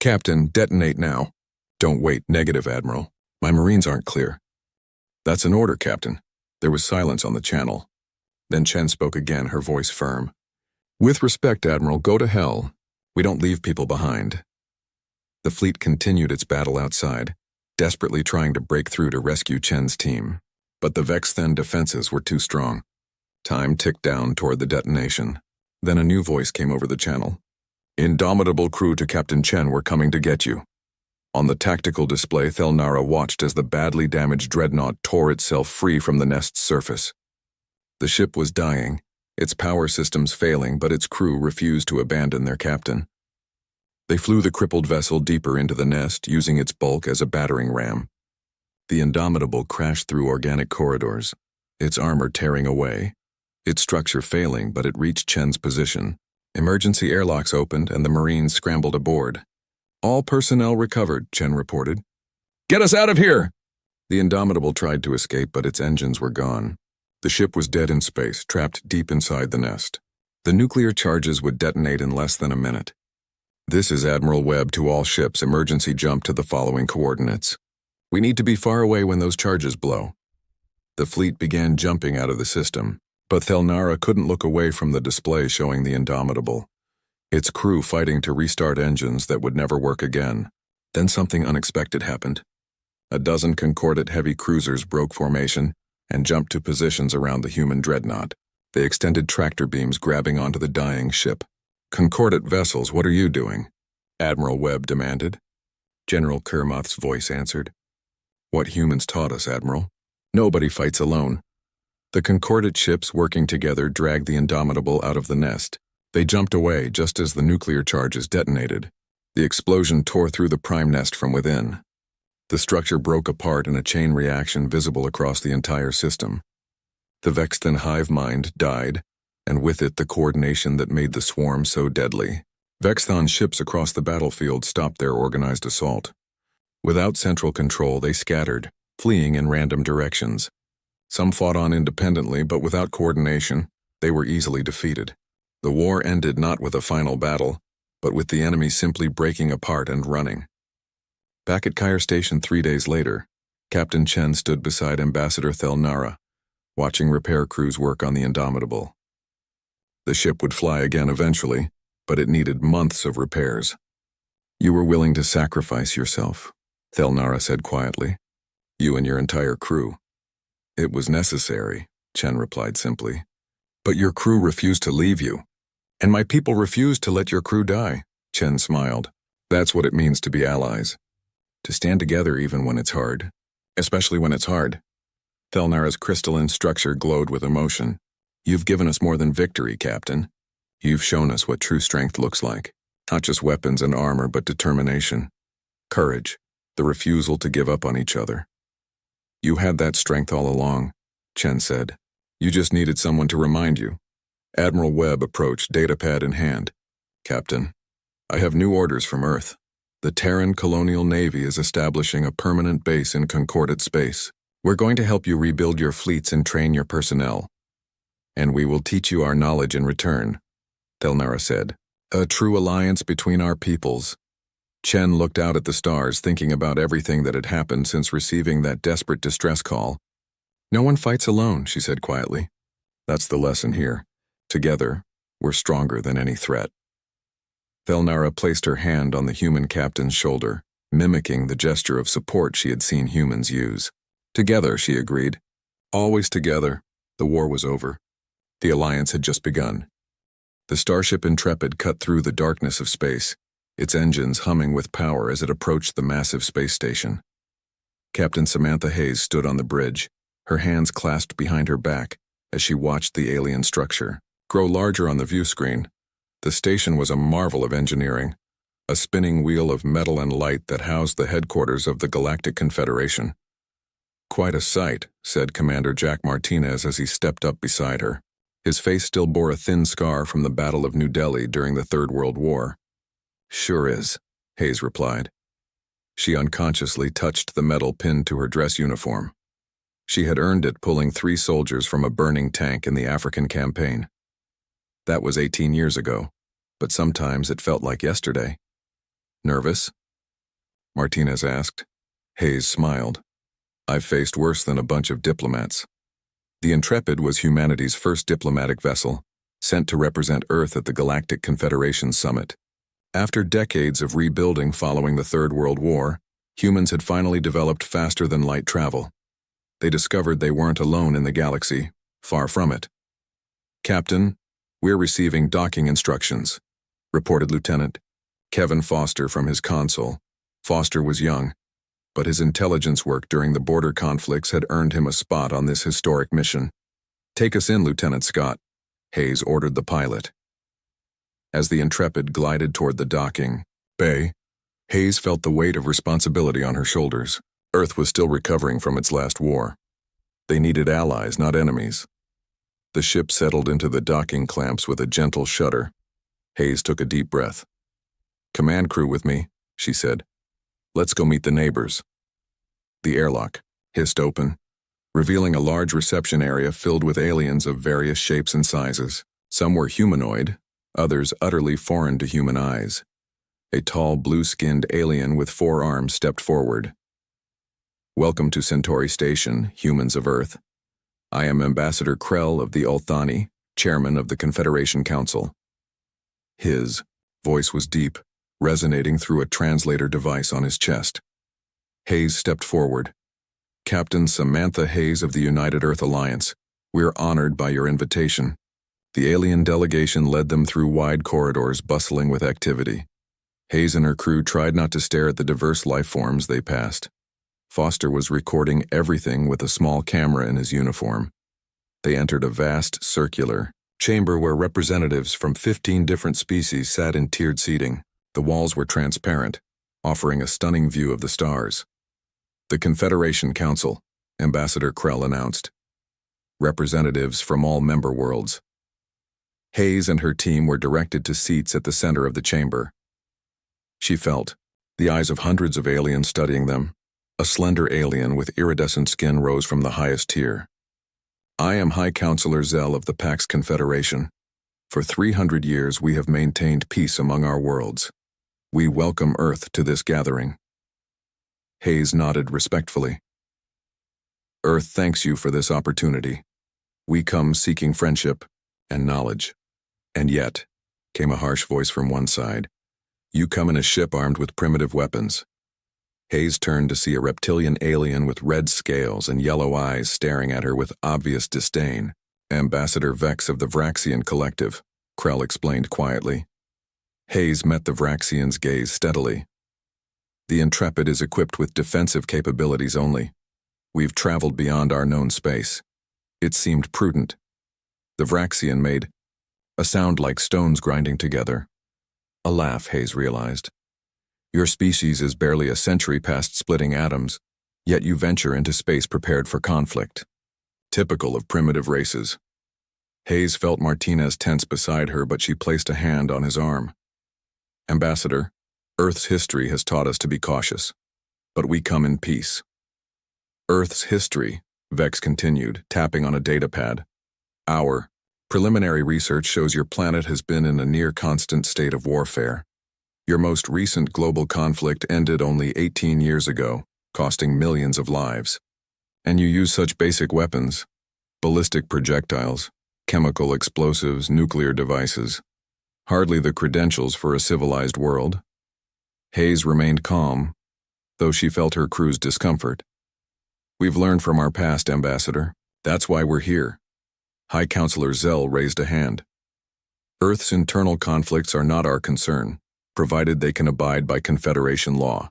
"Captain, detonate now." "Don't wait, negative, Admiral. My Marines aren't clear." "That's an order, Captain." There was silence on the channel. Then Chen spoke again, her voice firm. "With respect, Admiral, go to hell. We don't leave people behind." The fleet continued its battle outside, desperately trying to break through to rescue Chen's team. But the Vexthen defenses were too strong. Time ticked down toward the detonation. Then a new voice came over the channel. "Indomitable crew to Captain Chen, we're coming to get you." On the tactical display, Thelnara watched as the badly damaged dreadnought tore itself free from the nest's surface. The ship was dying, its power systems failing, but its crew refused to abandon their captain. They flew the crippled vessel deeper into the nest, using its bulk as a battering ram. The Indomitable crashed through organic corridors, its armor tearing away, its structure failing, but it reached Chen's position. Emergency airlocks opened and the Marines scrambled aboard. "All personnel recovered," Chen reported. "Get us out of here!" The Indomitable tried to escape, but its engines were gone. The ship was dead in space, trapped deep inside the nest. The nuclear charges would detonate in less than a minute. "This is Admiral Webb to all ships. Emergency jump to the following coordinates. We need to be far away when those charges blow." The fleet began jumping out of the system, but Thelnara couldn't look away from the display showing the Indomitable, its crew fighting to restart engines that would never work again. Then something unexpected happened. A dozen Concordat heavy cruisers broke formation and jumped to positions around the human dreadnought. They extended tractor beams, grabbing onto the dying ship. "Concordat vessels, what are you doing?" Admiral Webb demanded. General Kermoth's voice answered. "What humans taught us, Admiral. Nobody fights alone." The Concordat ships working together dragged the Indomitable out of the nest. They jumped away just as the nuclear charges detonated. The explosion tore through the prime nest from within. The structure broke apart in a chain reaction visible across the entire system. The Vexthen hive mind died, and with it the coordination that made the swarm so deadly. Vexthon ships across the battlefield stopped their organized assault. Without central control, they scattered, fleeing in random directions. Some fought on independently, but without coordination, they were easily defeated. The war ended not with a final battle, but with the enemy simply breaking apart and running. Back at Kyre Station 3 days later, Captain Chen stood beside Ambassador Thelnara, watching repair crews work on the Indomitable. The ship would fly again eventually, but it needed months of repairs. "You were willing to sacrifice yourself," Thelnara said quietly. "You and your entire crew." It was necessary, Chen replied simply. But your crew refused to leave you. And my people refused to let your crew die, Chen smiled. That's what it means to be allies. To stand together even when it's hard. Especially when it's hard. Thelnara's crystalline structure glowed with emotion. You've given us more than victory, Captain. You've shown us what true strength looks like. Not just weapons and armor, but determination. Courage. The refusal to give up on each other. You had that strength all along, Chen said. You just needed someone to remind you. Admiral Webb approached, datapad in hand. Captain, I have new orders from Earth. The Terran Colonial Navy is establishing a permanent base in Concordate space. We're going to help you rebuild your fleets and train your personnel. And we will teach you our knowledge in return, Thelnara said. A true alliance between our peoples. Chen looked out at the stars, thinking about everything that had happened since receiving that desperate distress call. No one fights alone, she said quietly. That's the lesson here. Together, we're stronger than any threat. Thelnara placed her hand on the human captain's shoulder, mimicking the gesture of support she had seen humans use. Together, she agreed. Always together. The war was over. The alliance had just begun. The starship Intrepid cut through the darkness of space, its engines humming with power as it approached the massive space station. Captain Samantha Hayes stood on the bridge, her hands clasped behind her back as she watched the alien structure grow larger on the view screen. The station was a marvel of engineering, a spinning wheel of metal and light that housed the headquarters of the Galactic Confederation. Quite a sight, said Commander Jack Martinez as he stepped up beside her. His face still bore a thin scar from the Battle of New Delhi during the Third World War. Sure is, Hayes replied. She unconsciously touched the metal pinned to her dress uniform. She had earned it pulling 3 soldiers from a burning tank in the African campaign. That was 18 years ago, but sometimes it felt like yesterday. Nervous? Martinez asked. Hayes smiled. I've faced worse than a bunch of diplomats. The Intrepid was humanity's first diplomatic vessel, sent to represent Earth at the Galactic Confederation Summit. After decades of rebuilding following the Third World War, humans had finally developed faster-than-light travel. They discovered they weren't alone in the galaxy, far from it. Captain, we're receiving docking instructions, reported Lieutenant Kevin Foster from his console. Foster was young, but his intelligence work during the border conflicts had earned him a spot on this historic mission. Take us in, Lieutenant Scott, Hayes ordered the pilot. As the Intrepid glided toward the docking bay, Hayes felt the weight of responsibility on her shoulders. Earth was still recovering from its last war. They needed allies, not enemies. The ship settled into the docking clamps with a gentle shudder. Hayes took a deep breath. Command crew with me, she said. Let's go meet the neighbors. The airlock hissed open, revealing a large reception area filled with aliens of various shapes and sizes. Some were humanoid, others utterly foreign to human eyes. A tall, blue-skinned alien with 4 arms stepped forward. Welcome to Centauri Station, humans of Earth. I am Ambassador Krell of the Ulthani, chairman of the Confederation Council. His voice was deep, resonating through a translator device on his chest. Hayes stepped forward. Captain Samantha Hayes of the United Earth Alliance, we're honored by your invitation. The alien delegation led them through wide corridors bustling with activity. Hayes and her crew tried not to stare at the diverse life forms they passed. Foster was recording everything with a small camera in his uniform. They entered a vast, circular chamber where representatives from 15 different species sat in tiered seating. The walls were transparent, offering a stunning view of the stars. The Confederation Council, Ambassador Krell announced. Representatives from all member worlds. Hayes and her team were directed to seats at the center of the chamber. She felt the eyes of hundreds of aliens studying them. A slender alien with iridescent skin rose from the highest tier. I am High Counselor Zell of the Pax Confederation. For 300 years we have maintained peace among our worlds. We welcome Earth to this gathering. Hayes nodded respectfully. Earth thanks you for this opportunity. We come seeking friendship and knowledge. And yet, came a harsh voice from one side, you come in a ship armed with primitive weapons. Hayes turned to see a reptilian alien with red scales and yellow eyes staring at her with obvious disdain. Ambassador Vex of the Vraxian Collective, Krell explained quietly. Hayes met the Vraxian's gaze steadily. The Intrepid is equipped with defensive capabilities only. We've traveled beyond our known space. It seemed prudent. The Vraxian made a sound like stones grinding together. A laugh, Hayes realized. Your species is barely a century past splitting atoms, yet you venture into space prepared for conflict. Typical of primitive races. Hayes felt Martinez tense beside her, but she placed a hand on his arm. Ambassador, Earth's history has taught us to be cautious, but we come in peace. Earth's history, Vex continued, tapping on a datapad. Our preliminary research shows your planet has been in a near-constant state of warfare. Your most recent global conflict ended only 18 years ago, costing millions of lives. And you use such basic weapons: ballistic projectiles, chemical explosives, nuclear devices. Hardly the credentials for a civilized world. Hayes remained calm, though she felt her crew's discomfort. We've learned from our past, Ambassador. That's why we're here. High Counselor Zell raised a hand. Earth's internal conflicts are not our concern, provided they can abide by Confederation law.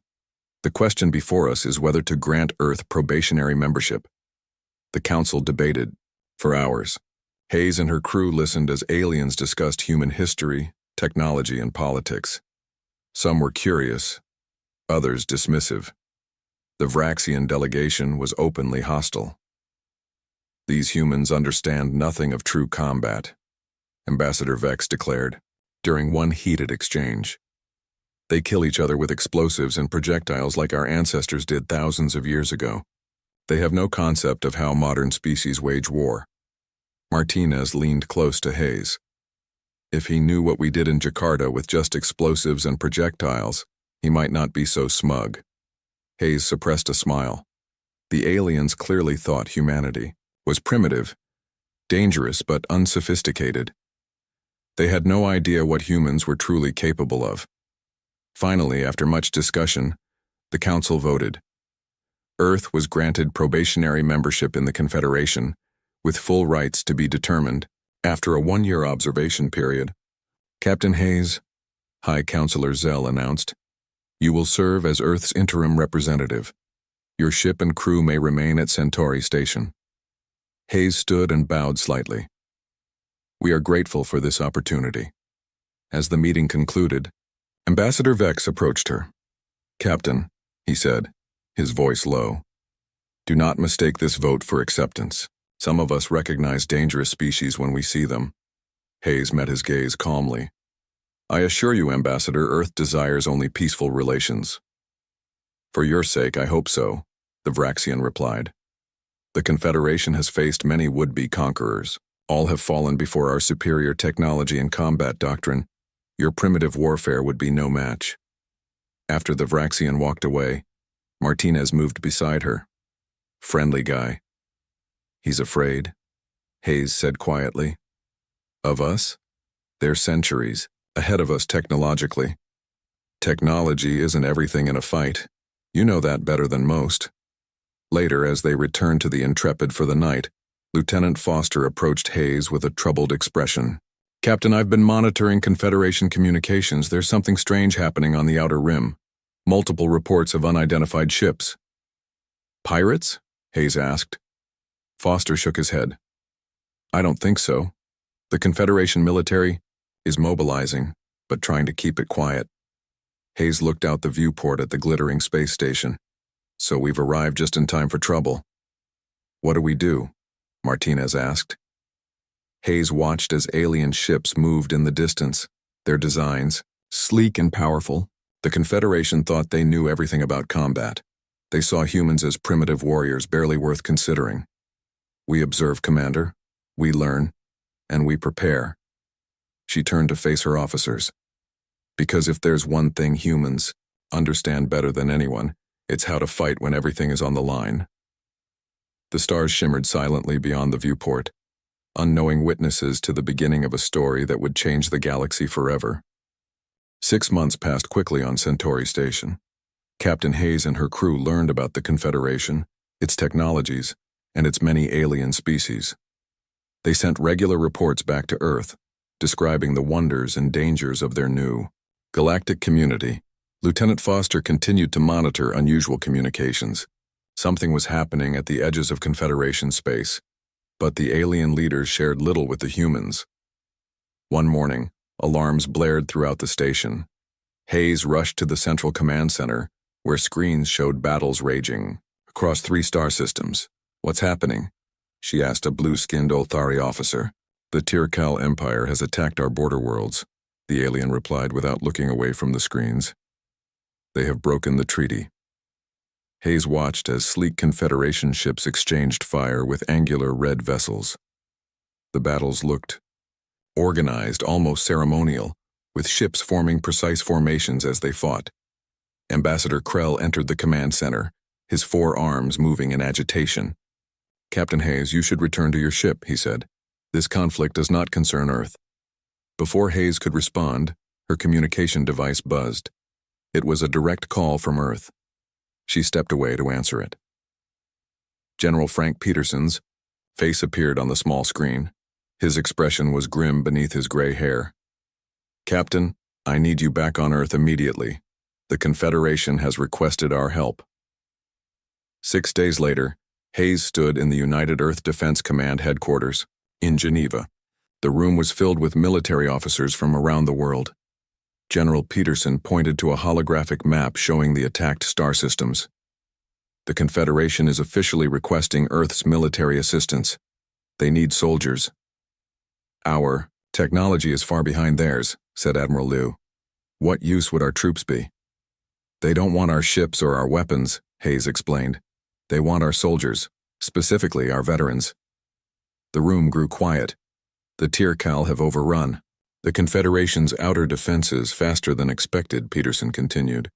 The question before us is whether to grant Earth probationary membership. The Council debated for hours. Hayes and her crew listened as aliens discussed human history, technology, and politics. Some were curious, others dismissive. The Vraxian delegation was openly hostile. These humans understand nothing of true combat, Ambassador Vex declared, during one heated exchange. They kill each other with explosives and projectiles like our ancestors did thousands of years ago. They have no concept of how modern species wage war. Martinez leaned close to Hayes. If he knew what we did in Jakarta with just explosives and projectiles, he might not be so smug. Hayes suppressed a smile. The aliens clearly thought humanity was primitive, dangerous but unsophisticated. They had no idea what humans were truly capable of. Finally, after much discussion, the Council voted. Earth was granted probationary membership in the Confederation, with full rights to be determined after a one-year observation period. Captain Hayes, High Counselor Zell announced, you will serve as Earth's interim representative. Your ship and crew may remain at Centauri Station. Hayes stood and bowed slightly. We are grateful for this opportunity. As the meeting concluded, Ambassador Vex approached her. Captain, he said, his voice low, do not mistake this vote for acceptance. Some of us recognize dangerous species when we see them. Hayes met his gaze calmly. I assure you, Ambassador, Earth desires only peaceful relations. For your sake, I hope so, the Vraxian replied. The Confederation has faced many would-be conquerors. All have fallen before our superior technology and combat doctrine. Your primitive warfare would be no match. After the Vraxian walked away, Martinez moved beside her. Friendly guy. He's afraid, Hayes said quietly. Of us? They're centuries ahead of us technologically. Technology isn't everything in a fight. You know that better than most. Later, as they returned to the Intrepid for the night, Lieutenant Foster approached Hayes with a troubled expression. Captain, I've been monitoring Confederation communications. There's something strange happening on the outer rim. Multiple reports of unidentified ships. Pirates? Hayes asked. Foster shook his head. I don't think so. The Confederation military is mobilizing, but trying to keep it quiet. Hayes looked out the viewport at the glittering space station. So we've arrived just in time for trouble. What do we do? Martinez asked. Hayes watched as alien ships moved in the distance, their designs, sleek and powerful. The Confederation thought they knew everything about combat. They saw humans as primitive warriors barely worth considering. We observe, Commander. We learn. And we prepare. She turned to face her officers. Because if there's one thing humans understand better than anyone, it's how to fight when everything is on the line. The stars shimmered silently beyond the viewport, unknowing witnesses to the beginning of a story that would change the galaxy forever. 6 months passed quickly on Centauri Station. Captain Hayes and her crew learned about the Confederation, its technologies, and its many alien species. They sent regular reports back to Earth, describing the wonders and dangers of their new galactic community. Lieutenant Foster continued to monitor unusual communications. Something was happening at the edges of Confederation space, but the alien leaders shared little with the humans. One morning, alarms blared throughout the station. Hayes rushed to the Central Command Center, where screens showed battles raging across 3 star systems. "What's happening?" she asked a blue-skinned Olthari officer. "The Tirkal Empire has attacked our border worlds," the alien replied without looking away from the screens. "They have broken the treaty." Hayes watched as sleek Confederation ships exchanged fire with angular red vessels. The battles looked organized, almost ceremonial, with ships forming precise formations as they fought. Ambassador Krell entered the command center, his 4 arms moving in agitation. "Captain Hayes, you should return to your ship," he said. "This conflict does not concern Earth." Before Hayes could respond, her communication device buzzed. It was a direct call from Earth. She stepped away to answer it. General Frank Peterson's face appeared on the small screen. His expression was grim beneath his gray hair. "Captain, I need you back on Earth immediately. The Confederation has requested our help." 6 days later, Hayes stood in the United Earth Defense Command headquarters in Geneva. The room was filled with military officers from around the world. General Peterson pointed to a holographic map showing the attacked star systems. "The Confederation is officially requesting Earth's military assistance. They need soldiers." "Our technology is far behind theirs," said Admiral Liu. "What use would our troops be?" "They don't want our ships or our weapons," Hayes explained. "They want our soldiers, specifically our veterans." The room grew quiet. "The Tirkal have overrun the Confederation's outer defenses faster than expected," Peterson continued.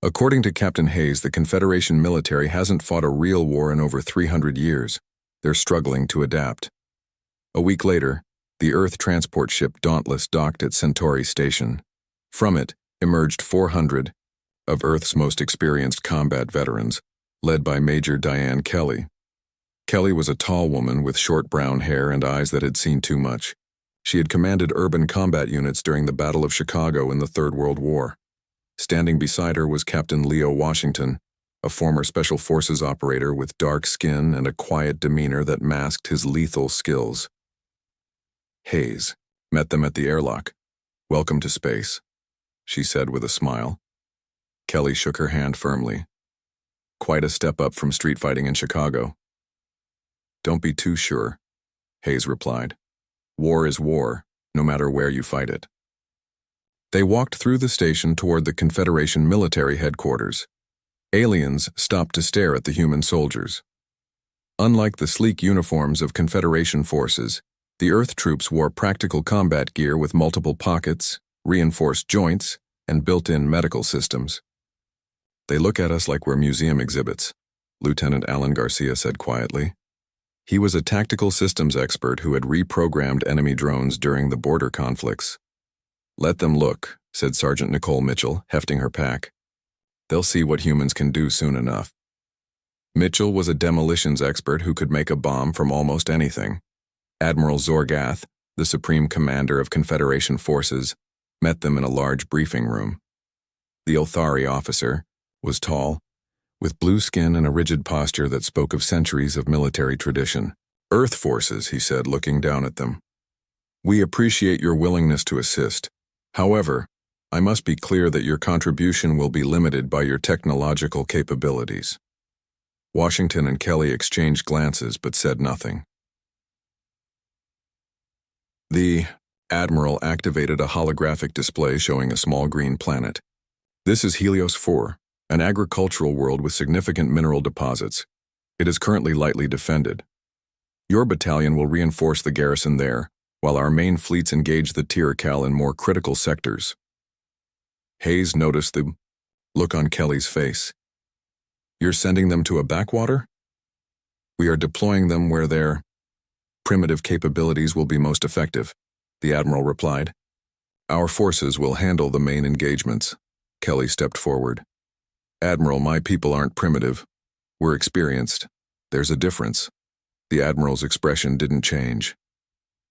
"According to Captain Hayes, the Confederation military hasn't fought a real war in over 300 years. They're struggling to adapt." A week later, the Earth transport ship Dauntless docked at Centauri Station. From it emerged 400 of Earth's most experienced combat veterans, led by Major Diane Kelly. Kelly was a tall woman with short brown hair and eyes that had seen too much. She had commanded urban combat units during the Battle of Chicago in the Third World War. Standing beside her was Captain Leo Washington, a former Special Forces operator with dark skin and a quiet demeanor that masked his lethal skills. Hayes met them at the airlock. "Welcome to space," she said with a smile. Kelly shook her hand firmly. "Quite a step up from street fighting in Chicago." "Don't be too sure," Hayes replied. "War is war, no matter where you fight it." They walked through the station toward the Confederation military headquarters. Aliens stopped to stare at the human soldiers. Unlike the sleek uniforms of Confederation forces, the Earth troops wore practical combat gear with multiple pockets, reinforced joints, and built-in medical systems. "They look at us like we're museum exhibits," Lieutenant Alan Garcia said quietly. He was a tactical systems expert who had reprogrammed enemy drones during the border conflicts. "Let them look," said Sergeant Nicole Mitchell, hefting her pack. "They'll see what humans can do soon enough." Mitchell was a demolitions expert who could make a bomb from almost anything. Admiral Zorgath, the Supreme Commander of Confederation forces, met them in a large briefing room. The Olthari officer was tall, with blue skin and a rigid posture that spoke of centuries of military tradition. "Earth forces," he said, looking down at them. "We appreciate your willingness to assist. However, I must be clear that your contribution will be limited by your technological capabilities." Washington and Kelly exchanged glances but said nothing. The Admiral activated a holographic display showing a small green planet. "This is Helios 4. An agricultural world with significant mineral deposits. It is currently lightly defended. Your battalion will reinforce the garrison there, while our main fleets engage the Tirkal in more critical sectors." Hayes noticed the look on Kelly's face. "You're sending them to a backwater?" "We are deploying them where their primitive capabilities will be most effective," the Admiral replied. "Our forces will handle the main engagements." Kelly stepped forward. Admiral, my people aren't primitive. We're experienced. There's a difference. The Admiral's expression didn't change.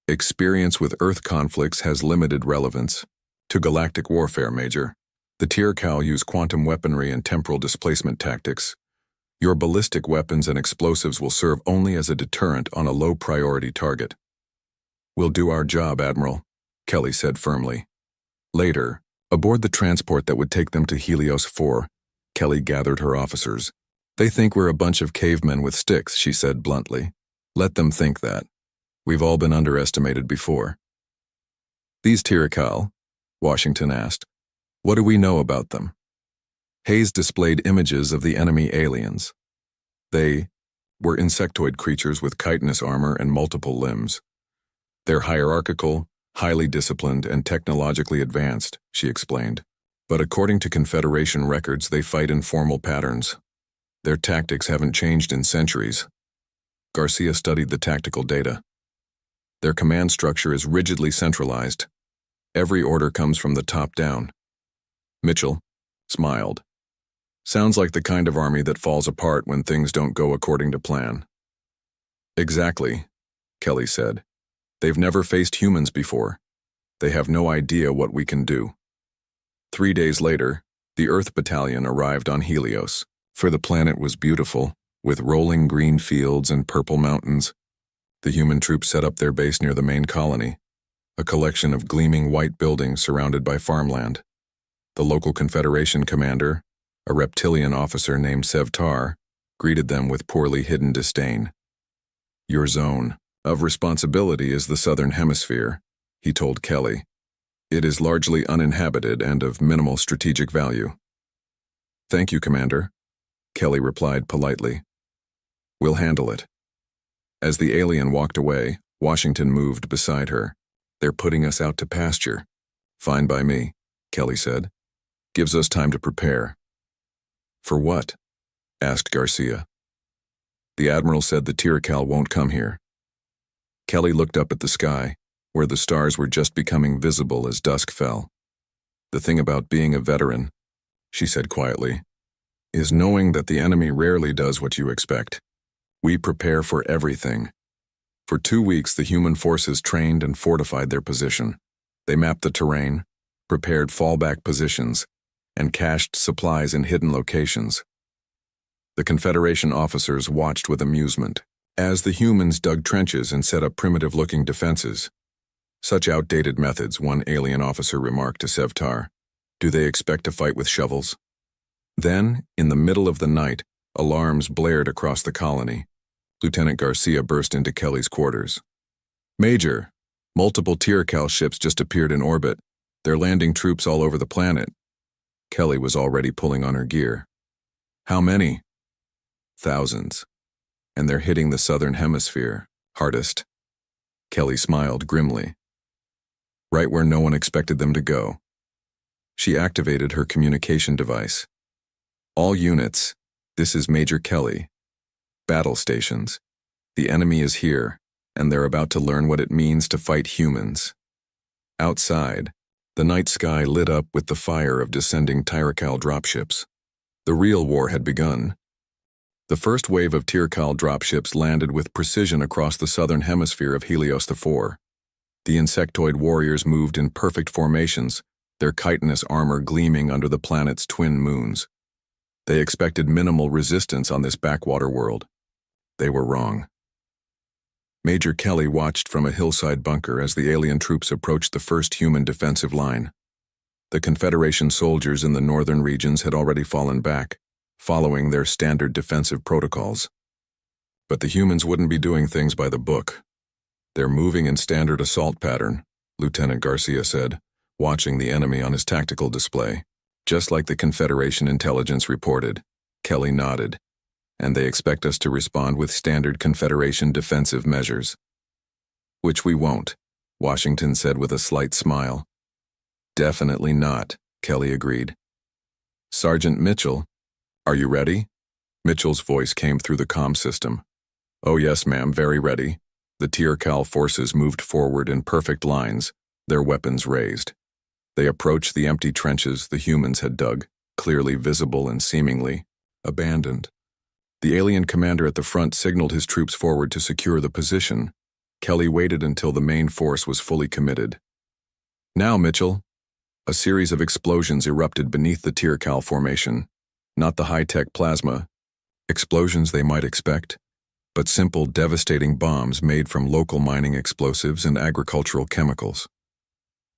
Experience with Earth conflicts has limited relevance to galactic warfare, Major. The Tircal use quantum weaponry and temporal displacement tactics. Your ballistic weapons and explosives will serve only as a deterrent on a low-priority target. We'll do our job, Admiral, Kelly said firmly. Later, aboard the transport that would take them to Helios 4, Kelly gathered her officers. They think we're a bunch of cavemen with sticks, she said bluntly. Let them think that. We've all been underestimated before. These Tircal, Washington asked. What do we know about them? Hayes displayed images of the enemy aliens. They were insectoid creatures with chitinous armor and multiple limbs. They're hierarchical, highly disciplined, and technologically advanced, she explained. But according to Confederation records, they fight in formal patterns. Their tactics haven't changed in centuries. Garcia studied the tactical data. Their command structure is rigidly centralized. Every order comes from the top down. Mitchell smiled. Sounds like the kind of army that falls apart when things don't go according to plan. Exactly, Kelly said. They've never faced humans before. They have no idea what we can do. 3 days later, the Earth Battalion arrived on Helios, for the planet was beautiful, with rolling green fields and purple mountains. The human troops set up their base near the main colony, a collection of gleaming white buildings surrounded by farmland. The local Confederation commander, a reptilian officer named Sevtar, greeted them with poorly hidden disdain. Your zone of responsibility is the Southern Hemisphere, he told Kelly. It is largely uninhabited and of minimal strategic value. Thank you, Commander, Kelly replied politely. We'll handle it. As the alien walked away, Washington moved beside her. They're putting us out to pasture. Fine by me, Kelly said. Gives us time to prepare. For what? Asked Garcia. The Admiral said the Tircal won't come here. Kelly looked up at the sky, where the stars were just becoming visible as dusk fell. The thing about being a veteran, she said quietly, is knowing that the enemy rarely does what you expect. We prepare for everything. For 2 weeks, the human forces trained and fortified their position. They mapped the terrain, prepared fallback positions, and cached supplies in hidden locations. The Confederation officers watched with amusement as the humans dug trenches and set up primitive-looking defenses. Such outdated methods, one alien officer remarked to Sevtar. Do they expect to fight with shovels? Then, in the middle of the night, alarms blared across the colony. Lieutenant Garcia burst into Kelly's quarters. Major, multiple Tircal ships just appeared in orbit. They're landing troops all over the planet. Kelly was already pulling on her gear. How many? Thousands. And they're hitting the Southern Hemisphere, hardest. Kelly smiled grimly. Right where no one expected them to go. She activated her communication device. All units, this is Major Kelly. Battle stations. The enemy is here, and they're about to learn what it means to fight humans. Outside, the night sky lit up with the fire of descending Tircal dropships. The real war had begun. The first wave of Tircal dropships landed with precision across the southern hemisphere of Helios 4. The insectoid warriors moved in perfect formations, their chitinous armor gleaming under the planet's twin moons. They expected minimal resistance on this backwater world. They were wrong. Major Kelly watched from a hillside bunker as the alien troops approached the first human defensive line. The Confederation soldiers in the northern regions had already fallen back, following their standard defensive protocols. But the humans wouldn't be doing things by the book. They're moving in standard assault pattern, Lieutenant Garcia said, watching the enemy on his tactical display. Just like the Confederation intelligence reported, Kelly nodded. And they expect us to respond with standard Confederation defensive measures. Which we won't, Washington said with a slight smile. Definitely not, Kelly agreed. Sergeant Mitchell, are you ready? Mitchell's voice came through the comm system. Oh yes, ma'am, very ready. The Tircal forces moved forward in perfect lines, their weapons raised. They approached the empty trenches the humans had dug. clearly visible and seemingly abandoned. The alien commander at the front signaled his troops forward to secure the position. Kelly waited until the main force was fully committed. "Now, Mitchell." A series of explosions erupted beneath the Tircal formation. Not the high-tech plasma explosions they might expect, but simple, devastating bombs made from local mining explosives and agricultural chemicals.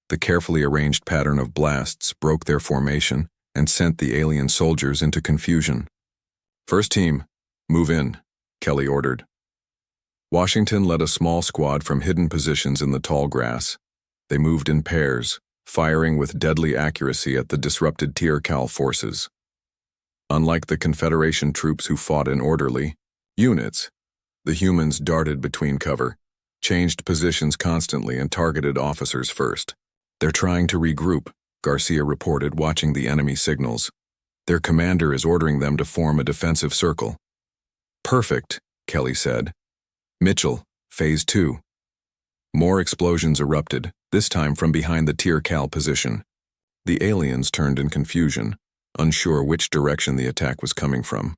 The carefully arranged pattern of blasts broke their formation and sent the alien soldiers into confusion. "First team, move in," Kelly ordered. Washington led a small squad from hidden positions in the tall grass. They moved in pairs, firing with deadly accuracy at the disrupted Tircal forces. Unlike the Confederation troops who fought in orderly units, the humans darted between cover, changed positions constantly, and targeted officers first. "They're trying to regroup," Garcia reported, watching the enemy signals. "Their commander is ordering them to form a defensive circle." "Perfect," Kelly said. "Mitchell, Phase 2. More explosions erupted, this time from behind the Tircal position. The aliens turned in confusion, unsure which direction the attack was coming from.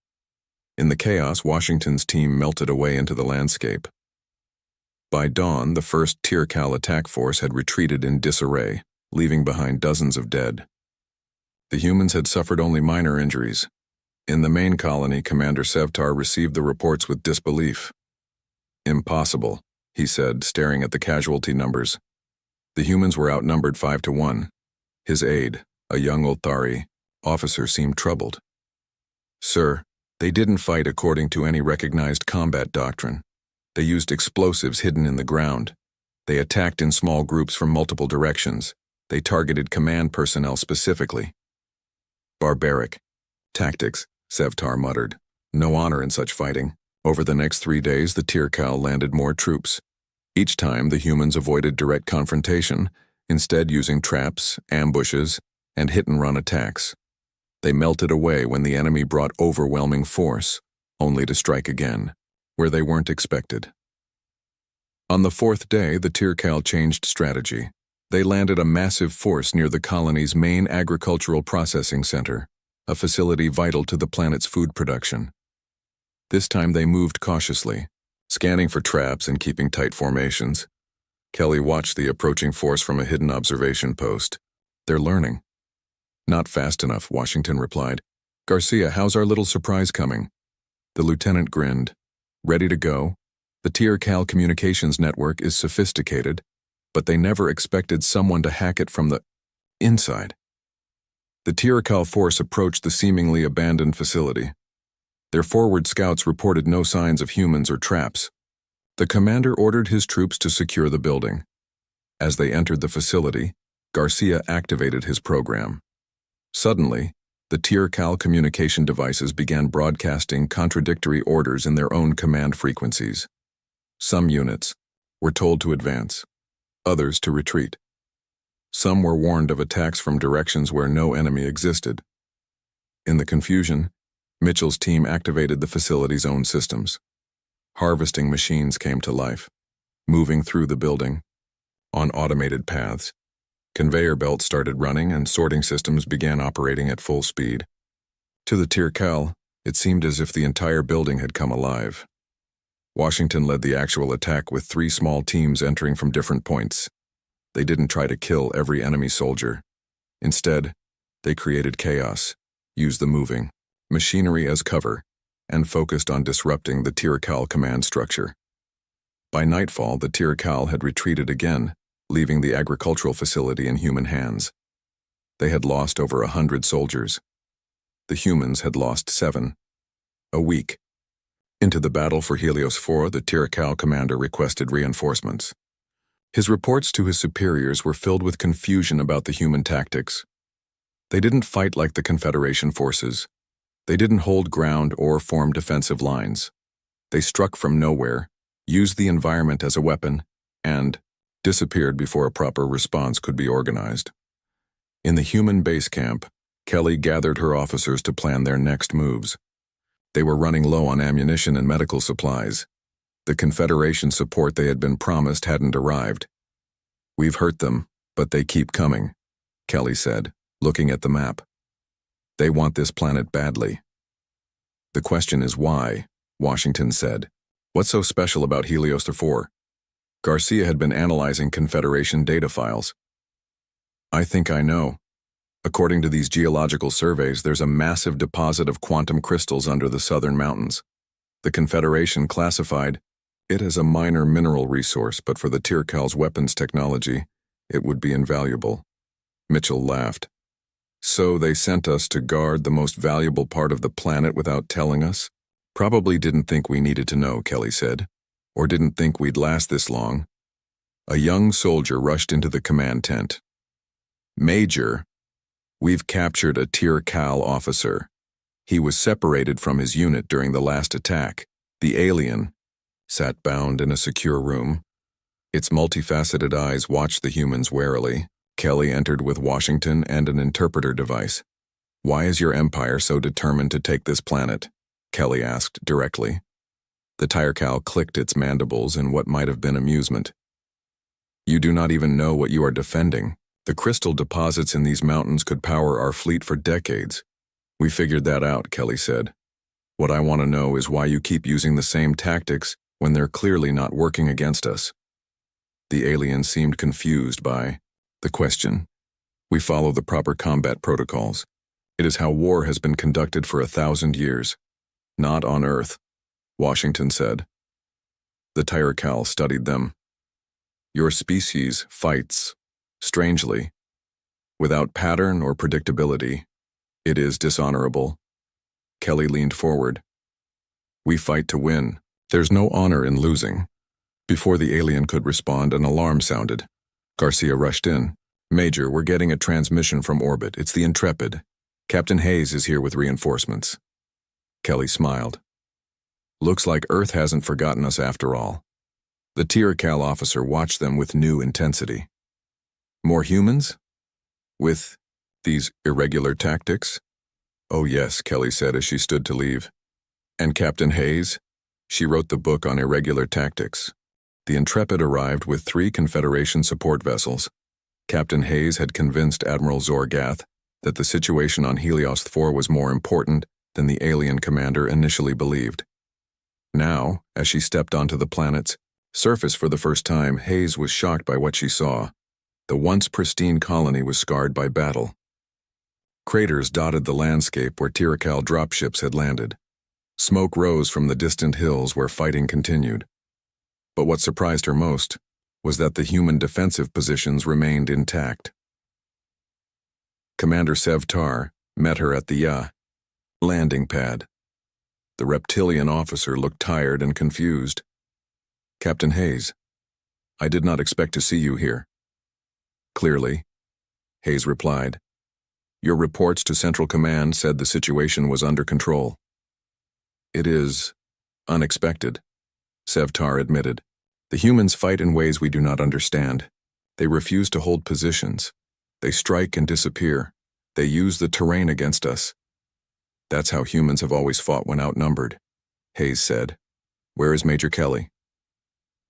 In the chaos, Washington's team melted away into the landscape. By dawn, the first Tircal attack force had retreated in disarray, leaving behind dozens of dead. The humans had suffered only minor injuries. In the main colony, Commander Sevtar received the reports with disbelief. "Impossible," he said, staring at the casualty numbers. The humans were outnumbered 5-1. His aide, a young Olthari officer, seemed troubled. "Sir, they didn't fight according to any recognized combat doctrine. They used explosives hidden in the ground. They attacked in small groups from multiple directions. They targeted command personnel specifically." "Barbaric tactics," Sevtar muttered. "No honor in such fighting." Over the next 3 days, the Tircal landed more troops. Each time, the humans avoided direct confrontation, instead using traps, ambushes, and hit-and-run attacks. They melted away when the enemy brought overwhelming force, only to strike again, where they weren't expected. On the 4th day, the Tircal changed strategy. They landed a massive force near the colony's main agricultural processing center, a facility vital to the planet's food production. This time they moved cautiously, scanning for traps and keeping tight formations. Kelly watched the approaching force from a hidden observation post. "They're learning." "Not fast enough," Washington replied. "Garcia, how's our little surprise coming?" The lieutenant grinned. "Ready to go. The Tircal communications network is sophisticated, but they never expected someone to hack it from the inside." The Tircal force approached the seemingly abandoned facility. Their forward scouts reported no signs of humans or traps. The commander ordered his troops to secure the building. As they entered the facility, Garcia activated his program. Suddenly, the Tircal communication devices began broadcasting contradictory orders in their own command frequencies. Some units were told to advance, others to retreat. Some were warned of attacks from directions where no enemy existed. In the confusion, Mitchell's team activated the facility's own systems. Harvesting machines came to life, moving through the building, on automated paths. Conveyor belts started running and sorting systems began operating at full speed. To the Tircal, it seemed as if the entire building had come alive. Washington led the actual attack with 3 small teams entering from different points. They didn't try to kill every enemy soldier. Instead, they created chaos, used the moving machinery as cover, and focused on disrupting the Tircal command structure. By nightfall, the Tircal had retreated again, leaving the agricultural facility in human hands. They had lost over 100 soldiers. The humans had lost 7. A week into the battle for Helios 4, the Tircal commander requested reinforcements. His reports to his superiors were filled with confusion about the human tactics. They didn't fight like the Confederation forces. They didn't hold ground or form defensive lines. They struck from nowhere, used the environment as a weapon, and disappeared before a proper response could be organized. In the human base camp, Kelly gathered her officers to plan their next moves. They were running low on ammunition and medical supplies. The Confederation support they had been promised hadn't arrived. "We've hurt them, but they keep coming," Kelly said, looking at the map. They want this planet badly. The question is why, Washington said. What's so special about Helios 4? Garcia had been analyzing Confederation data files. I think I know. According to these geological surveys, there's a massive deposit of quantum crystals under the southern mountains. The Confederation classified it as a minor mineral resource, but for the Tirkal's weapons technology, it would be invaluable. Mitchell laughed. So they sent us to guard the most valuable part of the planet without telling us? Probably didn't think we needed to know, Kelly said. Or didn't think we'd last this long. A young soldier rushed into the command tent. Major, we've captured a Tirkal officer. He was separated from his unit during the last attack. The alien sat bound in a secure room. Its multifaceted eyes watched the humans warily. Kelly entered with Washington and an interpreter device. Why is your empire so determined to take this planet? Kelly asked directly. The Tirkal clicked its mandibles in what might have been amusement. You do not even know what you are defending. The crystal deposits in these mountains could power our fleet for decades. We figured that out, Kelly said. What I want to know is why you keep using the same tactics when they're clearly not working against us. The alien seemed confused by the question. We follow the proper combat protocols. It is how war has been conducted for 1,000 years. Not on Earth, Washington said. The Tirkal studied them. Your species fights, strangely, without pattern or predictability. It is dishonorable. Kelly leaned forward. We fight to win. There's no honor in losing. Before the alien could respond, an alarm sounded. Garcia rushed in. Major, we're getting a transmission from orbit. It's the Intrepid. Captain Hayes is here with reinforcements. Kelly smiled. Looks like Earth hasn't forgotten us after all. The Tirkal officer watched them with new intensity. More humans? With these irregular tactics? Oh yes, Kelly said as she stood to leave. And Captain Hayes? She wrote the book on irregular tactics. The Intrepid arrived with 3 Confederation support vessels. Captain Hayes had convinced Admiral Zorgath that the situation on Helios 4 was more important than the alien commander initially believed. Now, as she stepped onto the planet's surface for the first time, Hayes was shocked by what she saw. The once pristine colony was scarred by battle. Craters dotted the landscape where Tirkal dropships had landed. Smoke rose from the distant hills where fighting continued. But what surprised her most was that the human defensive positions remained intact. Commander Sevtar met her at the landing pad. The reptilian officer looked tired and confused. Captain Hayes, I did not expect to see you here. Clearly, Hayes replied. Your reports to Central Command said the situation was under control. It is unexpected, Sevtar admitted. The humans fight in ways we do not understand. They refuse to hold positions. They strike and disappear. They use the terrain against us. That's how humans have always fought when outnumbered, Hayes said. Where is Major Kelly?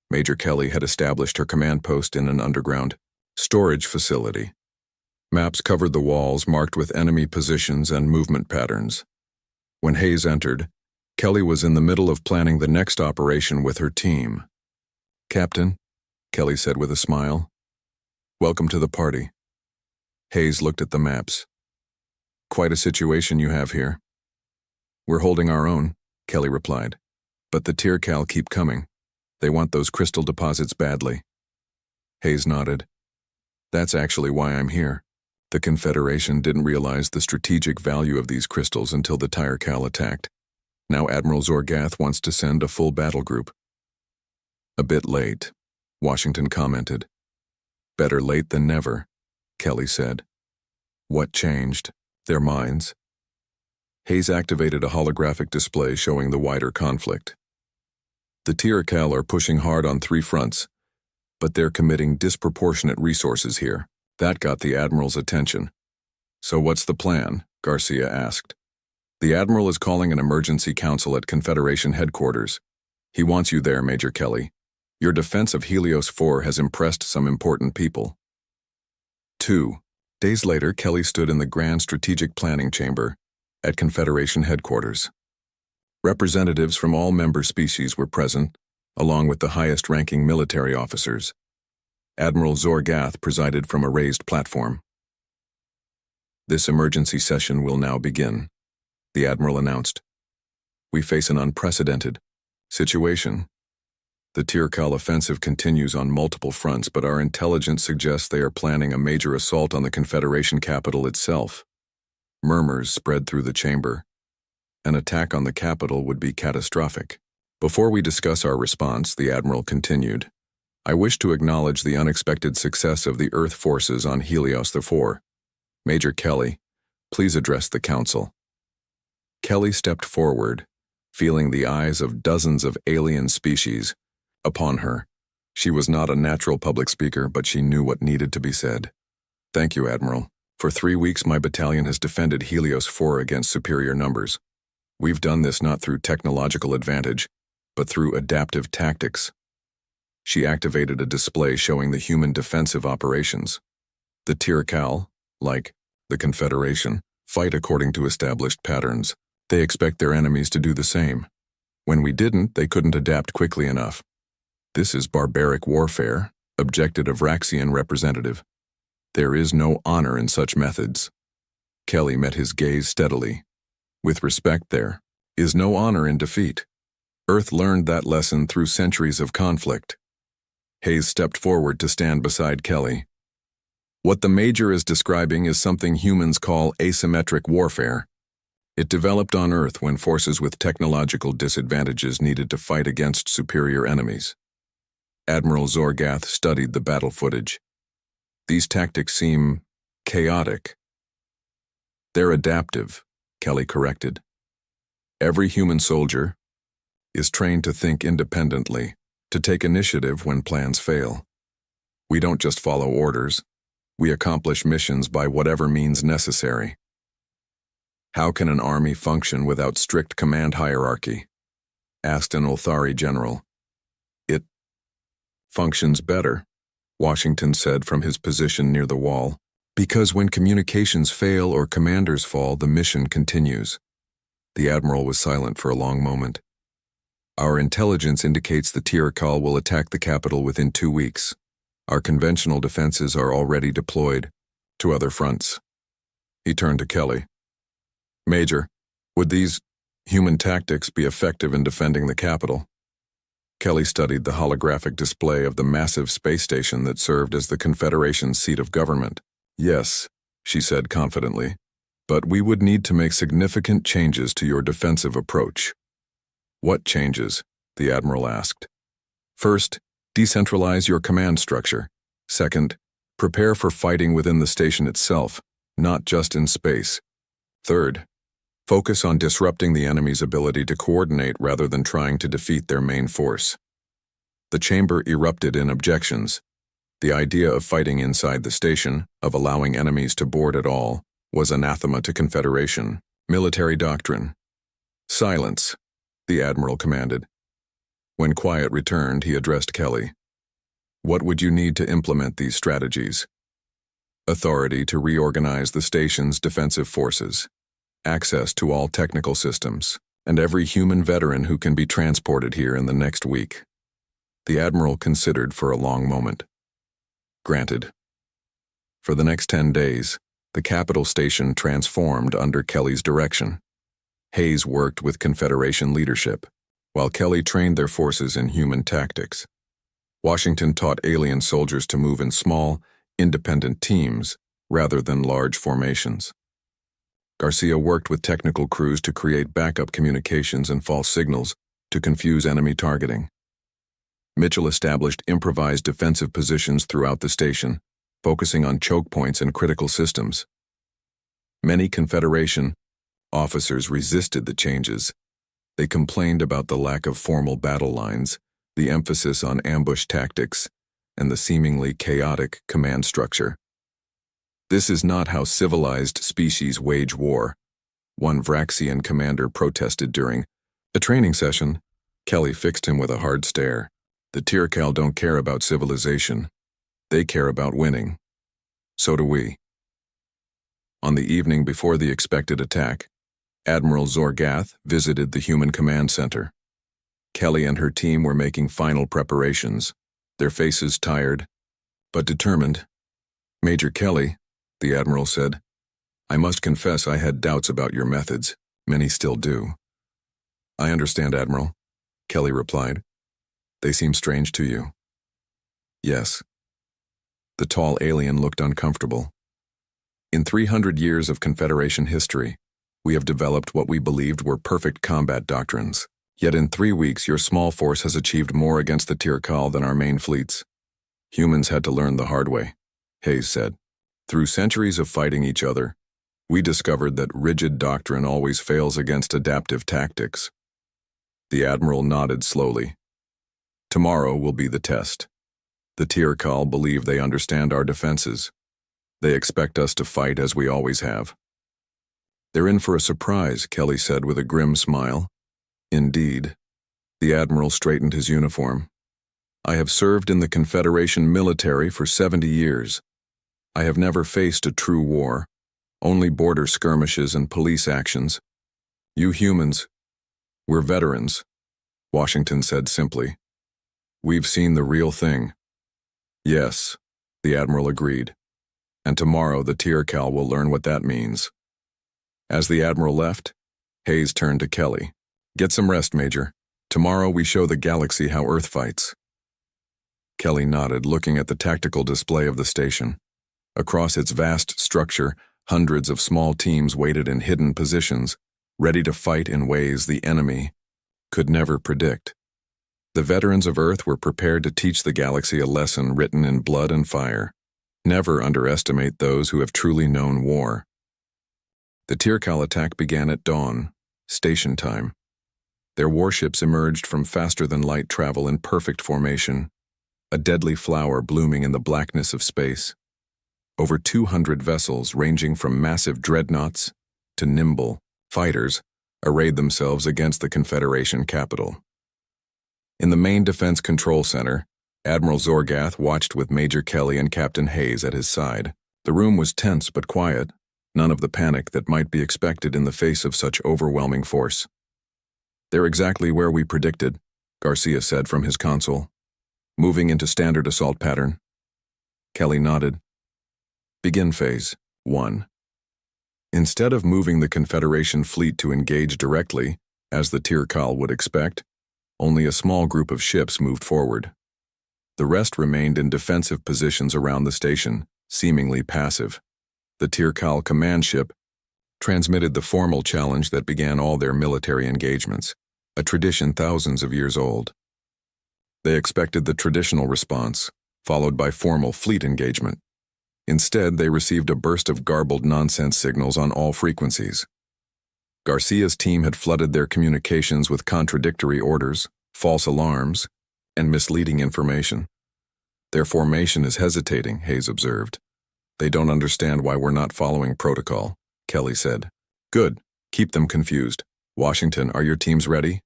Major Kelly had established her command post in an underground storage facility. Maps covered the walls marked with enemy positions and movement patterns. When Hayes entered, Kelly was in the middle of planning the next operation with her team. Captain, Kelly said with a smile, welcome to the party. Hayes looked at the maps. Quite a situation you have here. We're holding our own, Kelly replied. But the Tirkal keep coming. They want those crystal deposits badly. Hayes nodded. That's actually why I'm here. The Confederation didn't realize the strategic value of these crystals until the Tirkal attacked. Now Admiral Zorgath wants to send a full battle group. A bit late, Washington commented. Better late than never, Kelly said. What changed? Their minds? Hayes activated a holographic display showing the wider conflict. The Tirkal are pushing hard on 3 fronts, but they're committing disproportionate resources here. That got the Admiral's attention. So what's the plan? Garcia asked. The Admiral is calling an emergency council at Confederation headquarters. He wants you there, Major Kelly. Your defense of Helios 4 has impressed some important people. 2. Days later, Kelly stood in the Grand Strategic Planning Chamber at Confederation headquarters. Representatives from all member species were present, along with the highest-ranking military officers. Admiral Zorgath presided from a raised platform. "This emergency session will now begin," the Admiral announced. "We face an unprecedented situation. The Tirkal offensive continues on multiple fronts, but our intelligence suggests they are planning a major assault on the Confederation capital itself." Murmurs spread through the chamber. An attack on the capital would be catastrophic. "Before we discuss our response," the Admiral continued, "I wish to acknowledge the unexpected success of the Earth forces on Helios IV. Major Kelly, please address the Council." Kelly stepped forward, feeling the eyes of dozens of alien species upon her. She was not a natural public speaker, but she knew what needed to be said. "Thank you, Admiral. For 3 weeks, my battalion has defended Helios IV against superior numbers. We've done this not through technological advantage, but through adaptive tactics." She activated a display showing the human defensive operations. The Tirkal, like the Confederation, fight according to established patterns. They expect their enemies to do the same. When we didn't, they couldn't adapt quickly enough. "This is barbaric warfare," objected a Vraxian representative. "There is no honor in such methods." Kelly met his gaze steadily. "With respect, there is no honor in defeat. Earth learned that lesson through centuries of conflict." Hayes stepped forward to stand beside Kelly. "What the Major is describing is something humans call asymmetric warfare. It developed on Earth when forces with technological disadvantages needed to fight against superior enemies." Admiral Zorgath studied the battle footage. "These tactics seem chaotic." "They're adaptive," Kelly corrected. "Every human soldier is trained to think independently, to take initiative when plans fail. We don't just follow orders, we accomplish missions by whatever means necessary." "How can an army function without strict command hierarchy?" asked an Ulthari general. "It functions better," Washington said from his position near the wall, "because when communications fail or commanders fall, the mission continues." The Admiral was silent for a long moment. "Our intelligence indicates the Tirkal will attack the capital within 2 weeks. Our conventional defenses are already deployed to other fronts." He turned to Kelly. "Major, would these human tactics be effective in defending the capital?" Kelly studied the holographic display of the massive space station that served as the Confederation's seat of government. "Yes," she said confidently, "but we would need to make significant changes to your defensive approach." "What changes?" the Admiral asked. "First, decentralize your command structure. Second, prepare for fighting within the station itself, not just in space. Third, focus on disrupting the enemy's ability to coordinate rather than trying to defeat their main force." The chamber erupted in objections. The idea of fighting inside the station, of allowing enemies to board at all, was anathema to Confederation military doctrine. "Silence," the Admiral commanded. When quiet returned, he addressed Kelly. "What would you need to implement these strategies?" "Authority to reorganize the station's defensive forces, access to all technical systems, and every human veteran who can be transported here in the next week." The Admiral considered for a long moment. "Granted." For the next 10 days, the capital station transformed under Kelly's direction. Hayes worked with Confederation leadership, while Kelly trained their forces in human tactics. Washington taught alien soldiers to move in small, independent teams rather than large formations. Garcia worked with technical crews to create backup communications and false signals to confuse enemy targeting. Mitchell established improvised defensive positions throughout the station, focusing on choke points and critical systems. Many Confederation officers resisted the changes. They complained about the lack of formal battle lines, the emphasis on ambush tactics, and the seemingly chaotic command structure. "This is not how civilized species wage war," one Vraxian commander protested during a training session. Kelly fixed him with a hard stare. "The Tirkal don't care about civilization. They care about winning. So do we." On the evening before the expected attack, Admiral Zorgath visited the Human Command Center. Kelly and her team were making final preparations, their faces tired, but determined. "Major Kelly," the Admiral said, "I must confess I had doubts about your methods. Many still do." "I understand, Admiral," Kelly replied. "They seem strange to you." "Yes." The tall alien looked uncomfortable. "In 300 years of Confederation history, we have developed what we believed were perfect combat doctrines. Yet in 3 weeks your small force has achieved more against the Tirkal than our main fleets. Humans had to learn the hard way," Hayes said. "Through centuries of fighting each other, we discovered that rigid doctrine always fails against adaptive tactics." The Admiral nodded slowly. "Tomorrow will be the test. The Tirkal believe they understand our defenses. They expect us to fight as we always have." "They're in for a surprise," Kelly said with a grim smile. "Indeed." The Admiral straightened his uniform. "I have served in the Confederation military for 70 years. I have never faced a true war, only border skirmishes and police actions. You humans, we're veterans," Washington said simply. "We've seen the real thing." "Yes," the Admiral agreed. "And tomorrow the Tirkal will learn what that means." As the Admiral left, Hayes turned to Kelly. "Get some rest, Major. Tomorrow we show the galaxy how Earth fights." Kelly nodded, looking at the tactical display of the station. Across its vast structure, hundreds of small teams waited in hidden positions, ready to fight in ways the enemy could never predict. The veterans of Earth were prepared to teach the galaxy a lesson written in blood and fire. Never underestimate those who have truly known war. The Tirkal attack began at dawn, station time. Their warships emerged from faster-than-light travel in perfect formation, a deadly flower blooming in the blackness of space. Over 200 vessels, ranging from massive dreadnoughts to nimble fighters, arrayed themselves against the Confederation capital. In the main defense control center, Admiral Zorgath watched with Major Kelly and Captain Hayes at his side. The room was tense but quiet, none of the panic that might be expected in the face of such overwhelming force. "They're exactly where we predicted," Garcia said from his console. "Moving into standard assault pattern." Kelly nodded. "Begin phase 1. Instead of moving the Confederation fleet to engage directly, as the Tirkal would expect, only a small group of ships moved forward. The rest remained in defensive positions around the station, seemingly passive. The Tirkal command ship transmitted the formal challenge that began all their military engagements, a tradition thousands of years old. They expected the traditional response, followed by formal fleet engagement. Instead, they received a burst of garbled nonsense signals on all frequencies. Garcia's team had flooded their communications with contradictory orders, false alarms, and misleading information. "Their formation is hesitating," Hayes observed. "They don't understand why we're not following protocol," Kelly said. "Good. Keep them confused. Washington, are your teams ready?"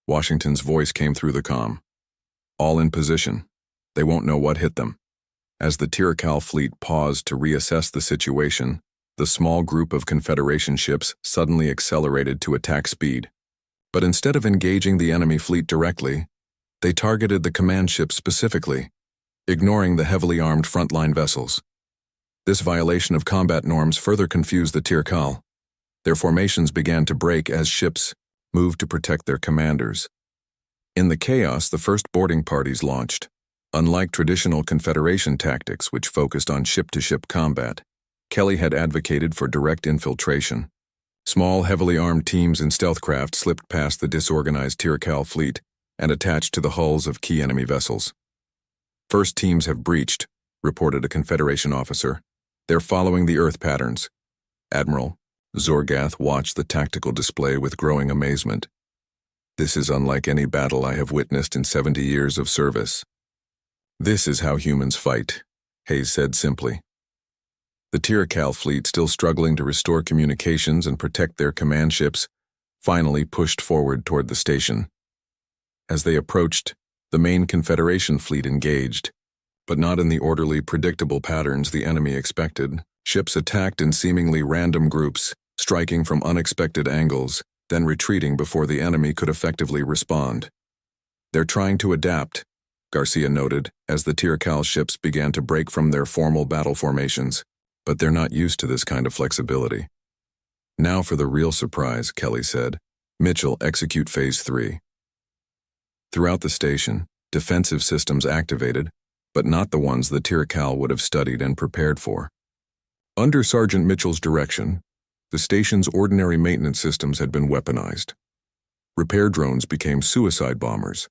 Washington's voice came through the comm. "All in position. They won't know what hit them." As the Tirkal fleet paused to reassess the situation, the small group of Confederation ships suddenly accelerated to attack speed. But instead of engaging the enemy fleet directly, they targeted the command ship specifically, ignoring the heavily armed frontline vessels. This violation of combat norms further confused the Tirkal. Their formations began to break as ships moved to protect their commanders. In the chaos, the first boarding parties launched. Unlike traditional Confederation tactics, which focused on ship-to-ship combat, Kelly had advocated for direct infiltration. Small, heavily armed teams in stealth craft slipped past the disorganized Tirkal fleet and attached to the hulls of key enemy vessels. "First teams have breached," reported a Confederation officer. "They're following the Earth patterns." Admiral Zorgath watched the tactical display with growing amazement. "This is unlike any battle I have witnessed in 70 years of service." "This is how humans fight," Hayes said simply. The Tirkal fleet, still struggling to restore communications and protect their command ships, finally pushed forward toward the station. As they approached, the main Confederation fleet engaged, but not in the orderly, predictable patterns the enemy expected. Ships attacked in seemingly random groups, striking from unexpected angles, then retreating before the enemy could effectively respond. "They're trying to adapt," Garcia noted, as the Tircal ships began to break from their formal battle formations, "but they're not used to this kind of flexibility." "Now for the real surprise," Kelly said. "Mitchell, execute Phase 3. Throughout the station, defensive systems activated, but not the ones the Tircal would have studied and prepared for. Under Sergeant Mitchell's direction, the station's ordinary maintenance systems had been weaponized. Repair drones became suicide bombers.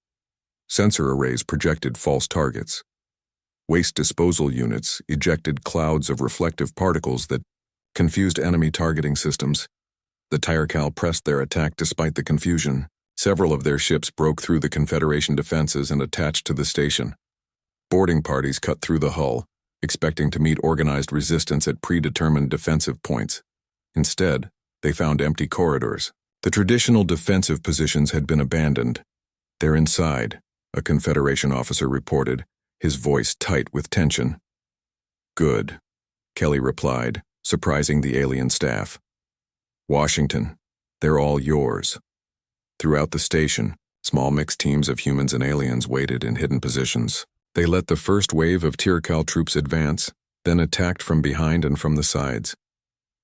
Sensor arrays projected false targets. Waste disposal units ejected clouds of reflective particles that confused enemy targeting systems. The Tircal pressed their attack despite the confusion. Several of their ships broke through the Confederation defenses and attached to the station. Boarding parties cut through the hull, expecting to meet organized resistance at predetermined defensive points. Instead, they found empty corridors. The traditional defensive positions had been abandoned. "They're inside," a Confederation officer reported, his voice tight with tension. "Good," Kelly replied, surprising the alien staff. "Washington, they're all yours." Throughout the station, small mixed teams of humans and aliens waited in hidden positions. They let the first wave of Tircal troops advance, then attacked from behind and from the sides.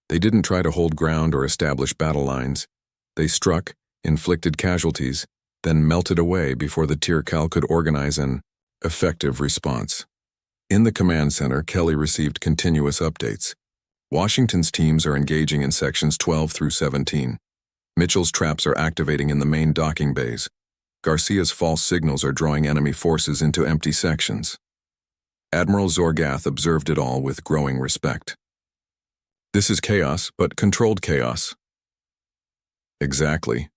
They didn't try to hold ground or establish battle lines. They struck, inflicted casualties, then melted away before the Tircal could organize an effective response. In the command center, Kelly received continuous updates. Washington's teams are engaging in sections 12 through 17. Mitchell's traps are activating in the main docking bays. Garcia's false signals are drawing enemy forces into empty sections. Admiral Zorgath observed it all with growing respect. "This is chaos, but controlled chaos." "Exactly,"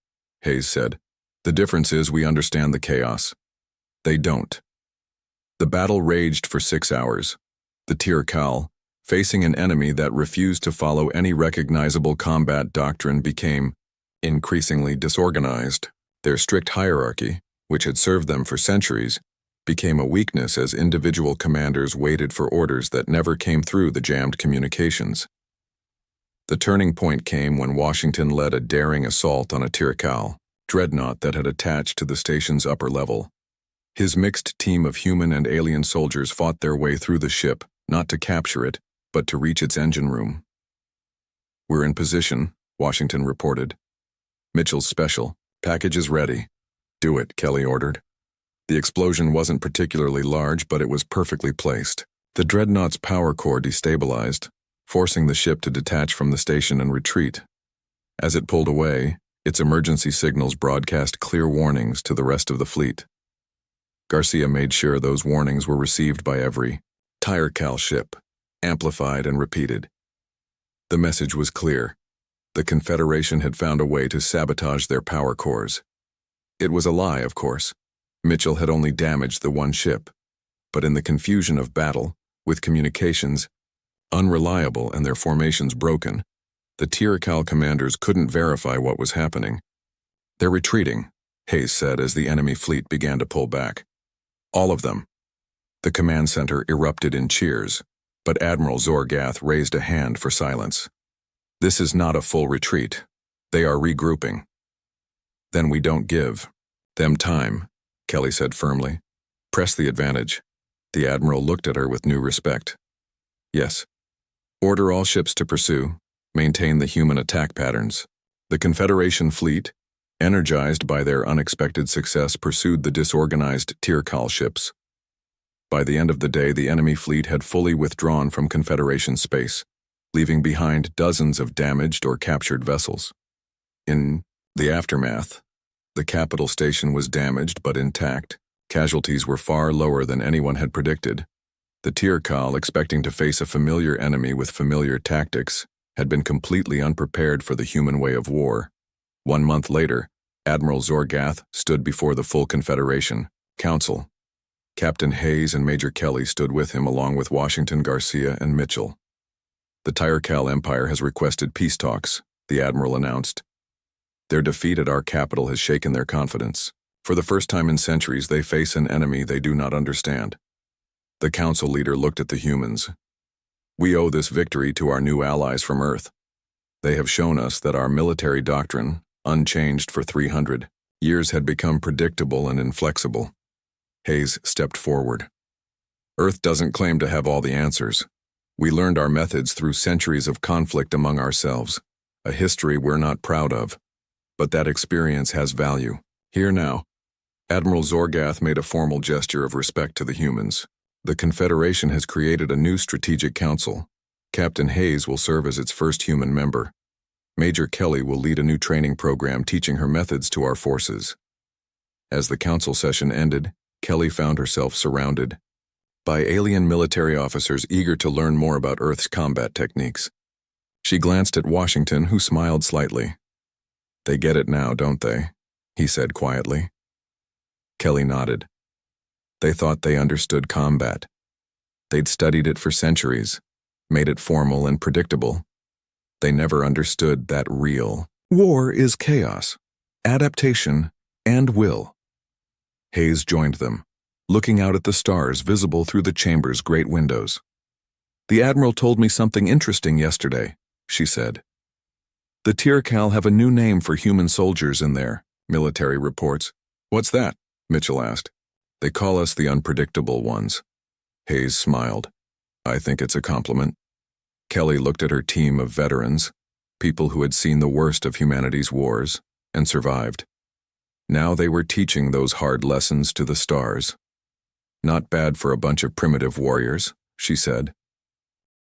Hayes said. "The difference is we understand the chaos. They don't." The battle raged for 6 hours. The Tircal, facing an enemy that refused to follow any recognizable combat doctrine, became increasingly disorganized. Their strict hierarchy, which had served them for centuries, became a weakness as individual commanders waited for orders that never came through the jammed communications. The turning point came when Washington led a daring assault on a Tircal dreadnought that had attached to the station's upper level. His mixed team of human and alien soldiers fought their way through the ship, not to capture it, but to reach its engine room. "We're in position," Washington reported. "Mitchell's special. Package is ready." "Do it," Kelly ordered. The explosion wasn't particularly large, but it was perfectly placed. The dreadnought's power core destabilized, forcing the ship to detach from the station and retreat. As it pulled away, its emergency signals broadcast clear warnings to the rest of the fleet. Garcia made sure those warnings were received by every Tircal ship, amplified and repeated. The message was clear. The Confederation had found a way to sabotage their power cores. It was a lie, of course. Mitchell had only damaged the one ship. But in the confusion of battle, with communications unreliable and their formations broken, the Tircal commanders couldn't verify what was happening. "They're retreating," Hayes said as the enemy fleet began to pull back. "All of them." The command center erupted in cheers, but Admiral Zorgath raised a hand for silence. "This is not a full retreat. They are regrouping." "Then we don't give them time," Kelly said firmly. "Press the advantage." The Admiral looked at her with new respect. "Yes. Order all ships to pursue. Maintain the human attack patterns." The Confederation fleet, energized by their unexpected success, pursued the disorganized Tircal ships. By the end of the day, the enemy fleet had fully withdrawn from Confederation space, leaving behind dozens of damaged or captured vessels. In the aftermath, the capital station was damaged but intact. Casualties were far lower than anyone had predicted. The Tircal, expecting to face a familiar enemy with familiar tactics, had been completely unprepared for the human way of war. 1 month later, Admiral Zorgath stood before the full Confederation Council. Captain Hayes and Major Kelly stood with him along with Washington, Garcia, and Mitchell. "The Tircal Empire has requested peace talks," the Admiral announced. "Their defeat at our capital has shaken their confidence. For the first time in centuries, they face an enemy they do not understand." The council leader looked at the humans. We owe this victory to our new allies from Earth. They have shown us that our military doctrine, unchanged for 300 years, had become predictable and inflexible. Hayes stepped forward. Earth doesn't claim to have all the answers. We learned our methods through centuries of conflict among ourselves, a history we're not proud of. But that experience has value. Here now. Admiral Zorgath made a formal gesture of respect to the humans. The Confederation has created a new strategic council. Captain Hayes will serve as its first human member. Major Kelly will lead a new training program teaching her methods to our forces. As the council session ended, Kelly found herself surrounded by alien military officers eager to learn more about Earth's combat techniques. She glanced at Washington, who smiled slightly. "They get it now, don't they?" he said quietly. Kelly nodded. They thought they understood combat. They'd studied it for centuries, made it formal and predictable. They never understood that real war is chaos, adaptation, and will. Hayes joined them, looking out at the stars visible through the chamber's great windows. "The Admiral told me something interesting yesterday," she said. "The Tircal have a new name for human soldiers in their military reports." "What's that?" Mitchell asked. "They call us the unpredictable ones." Hayes smiled. "I think it's a compliment." Kelly looked at her team of veterans, people who had seen the worst of humanity's wars and survived. Now they were teaching those hard lessons to the stars. "Not bad for a bunch of primitive warriors," she said.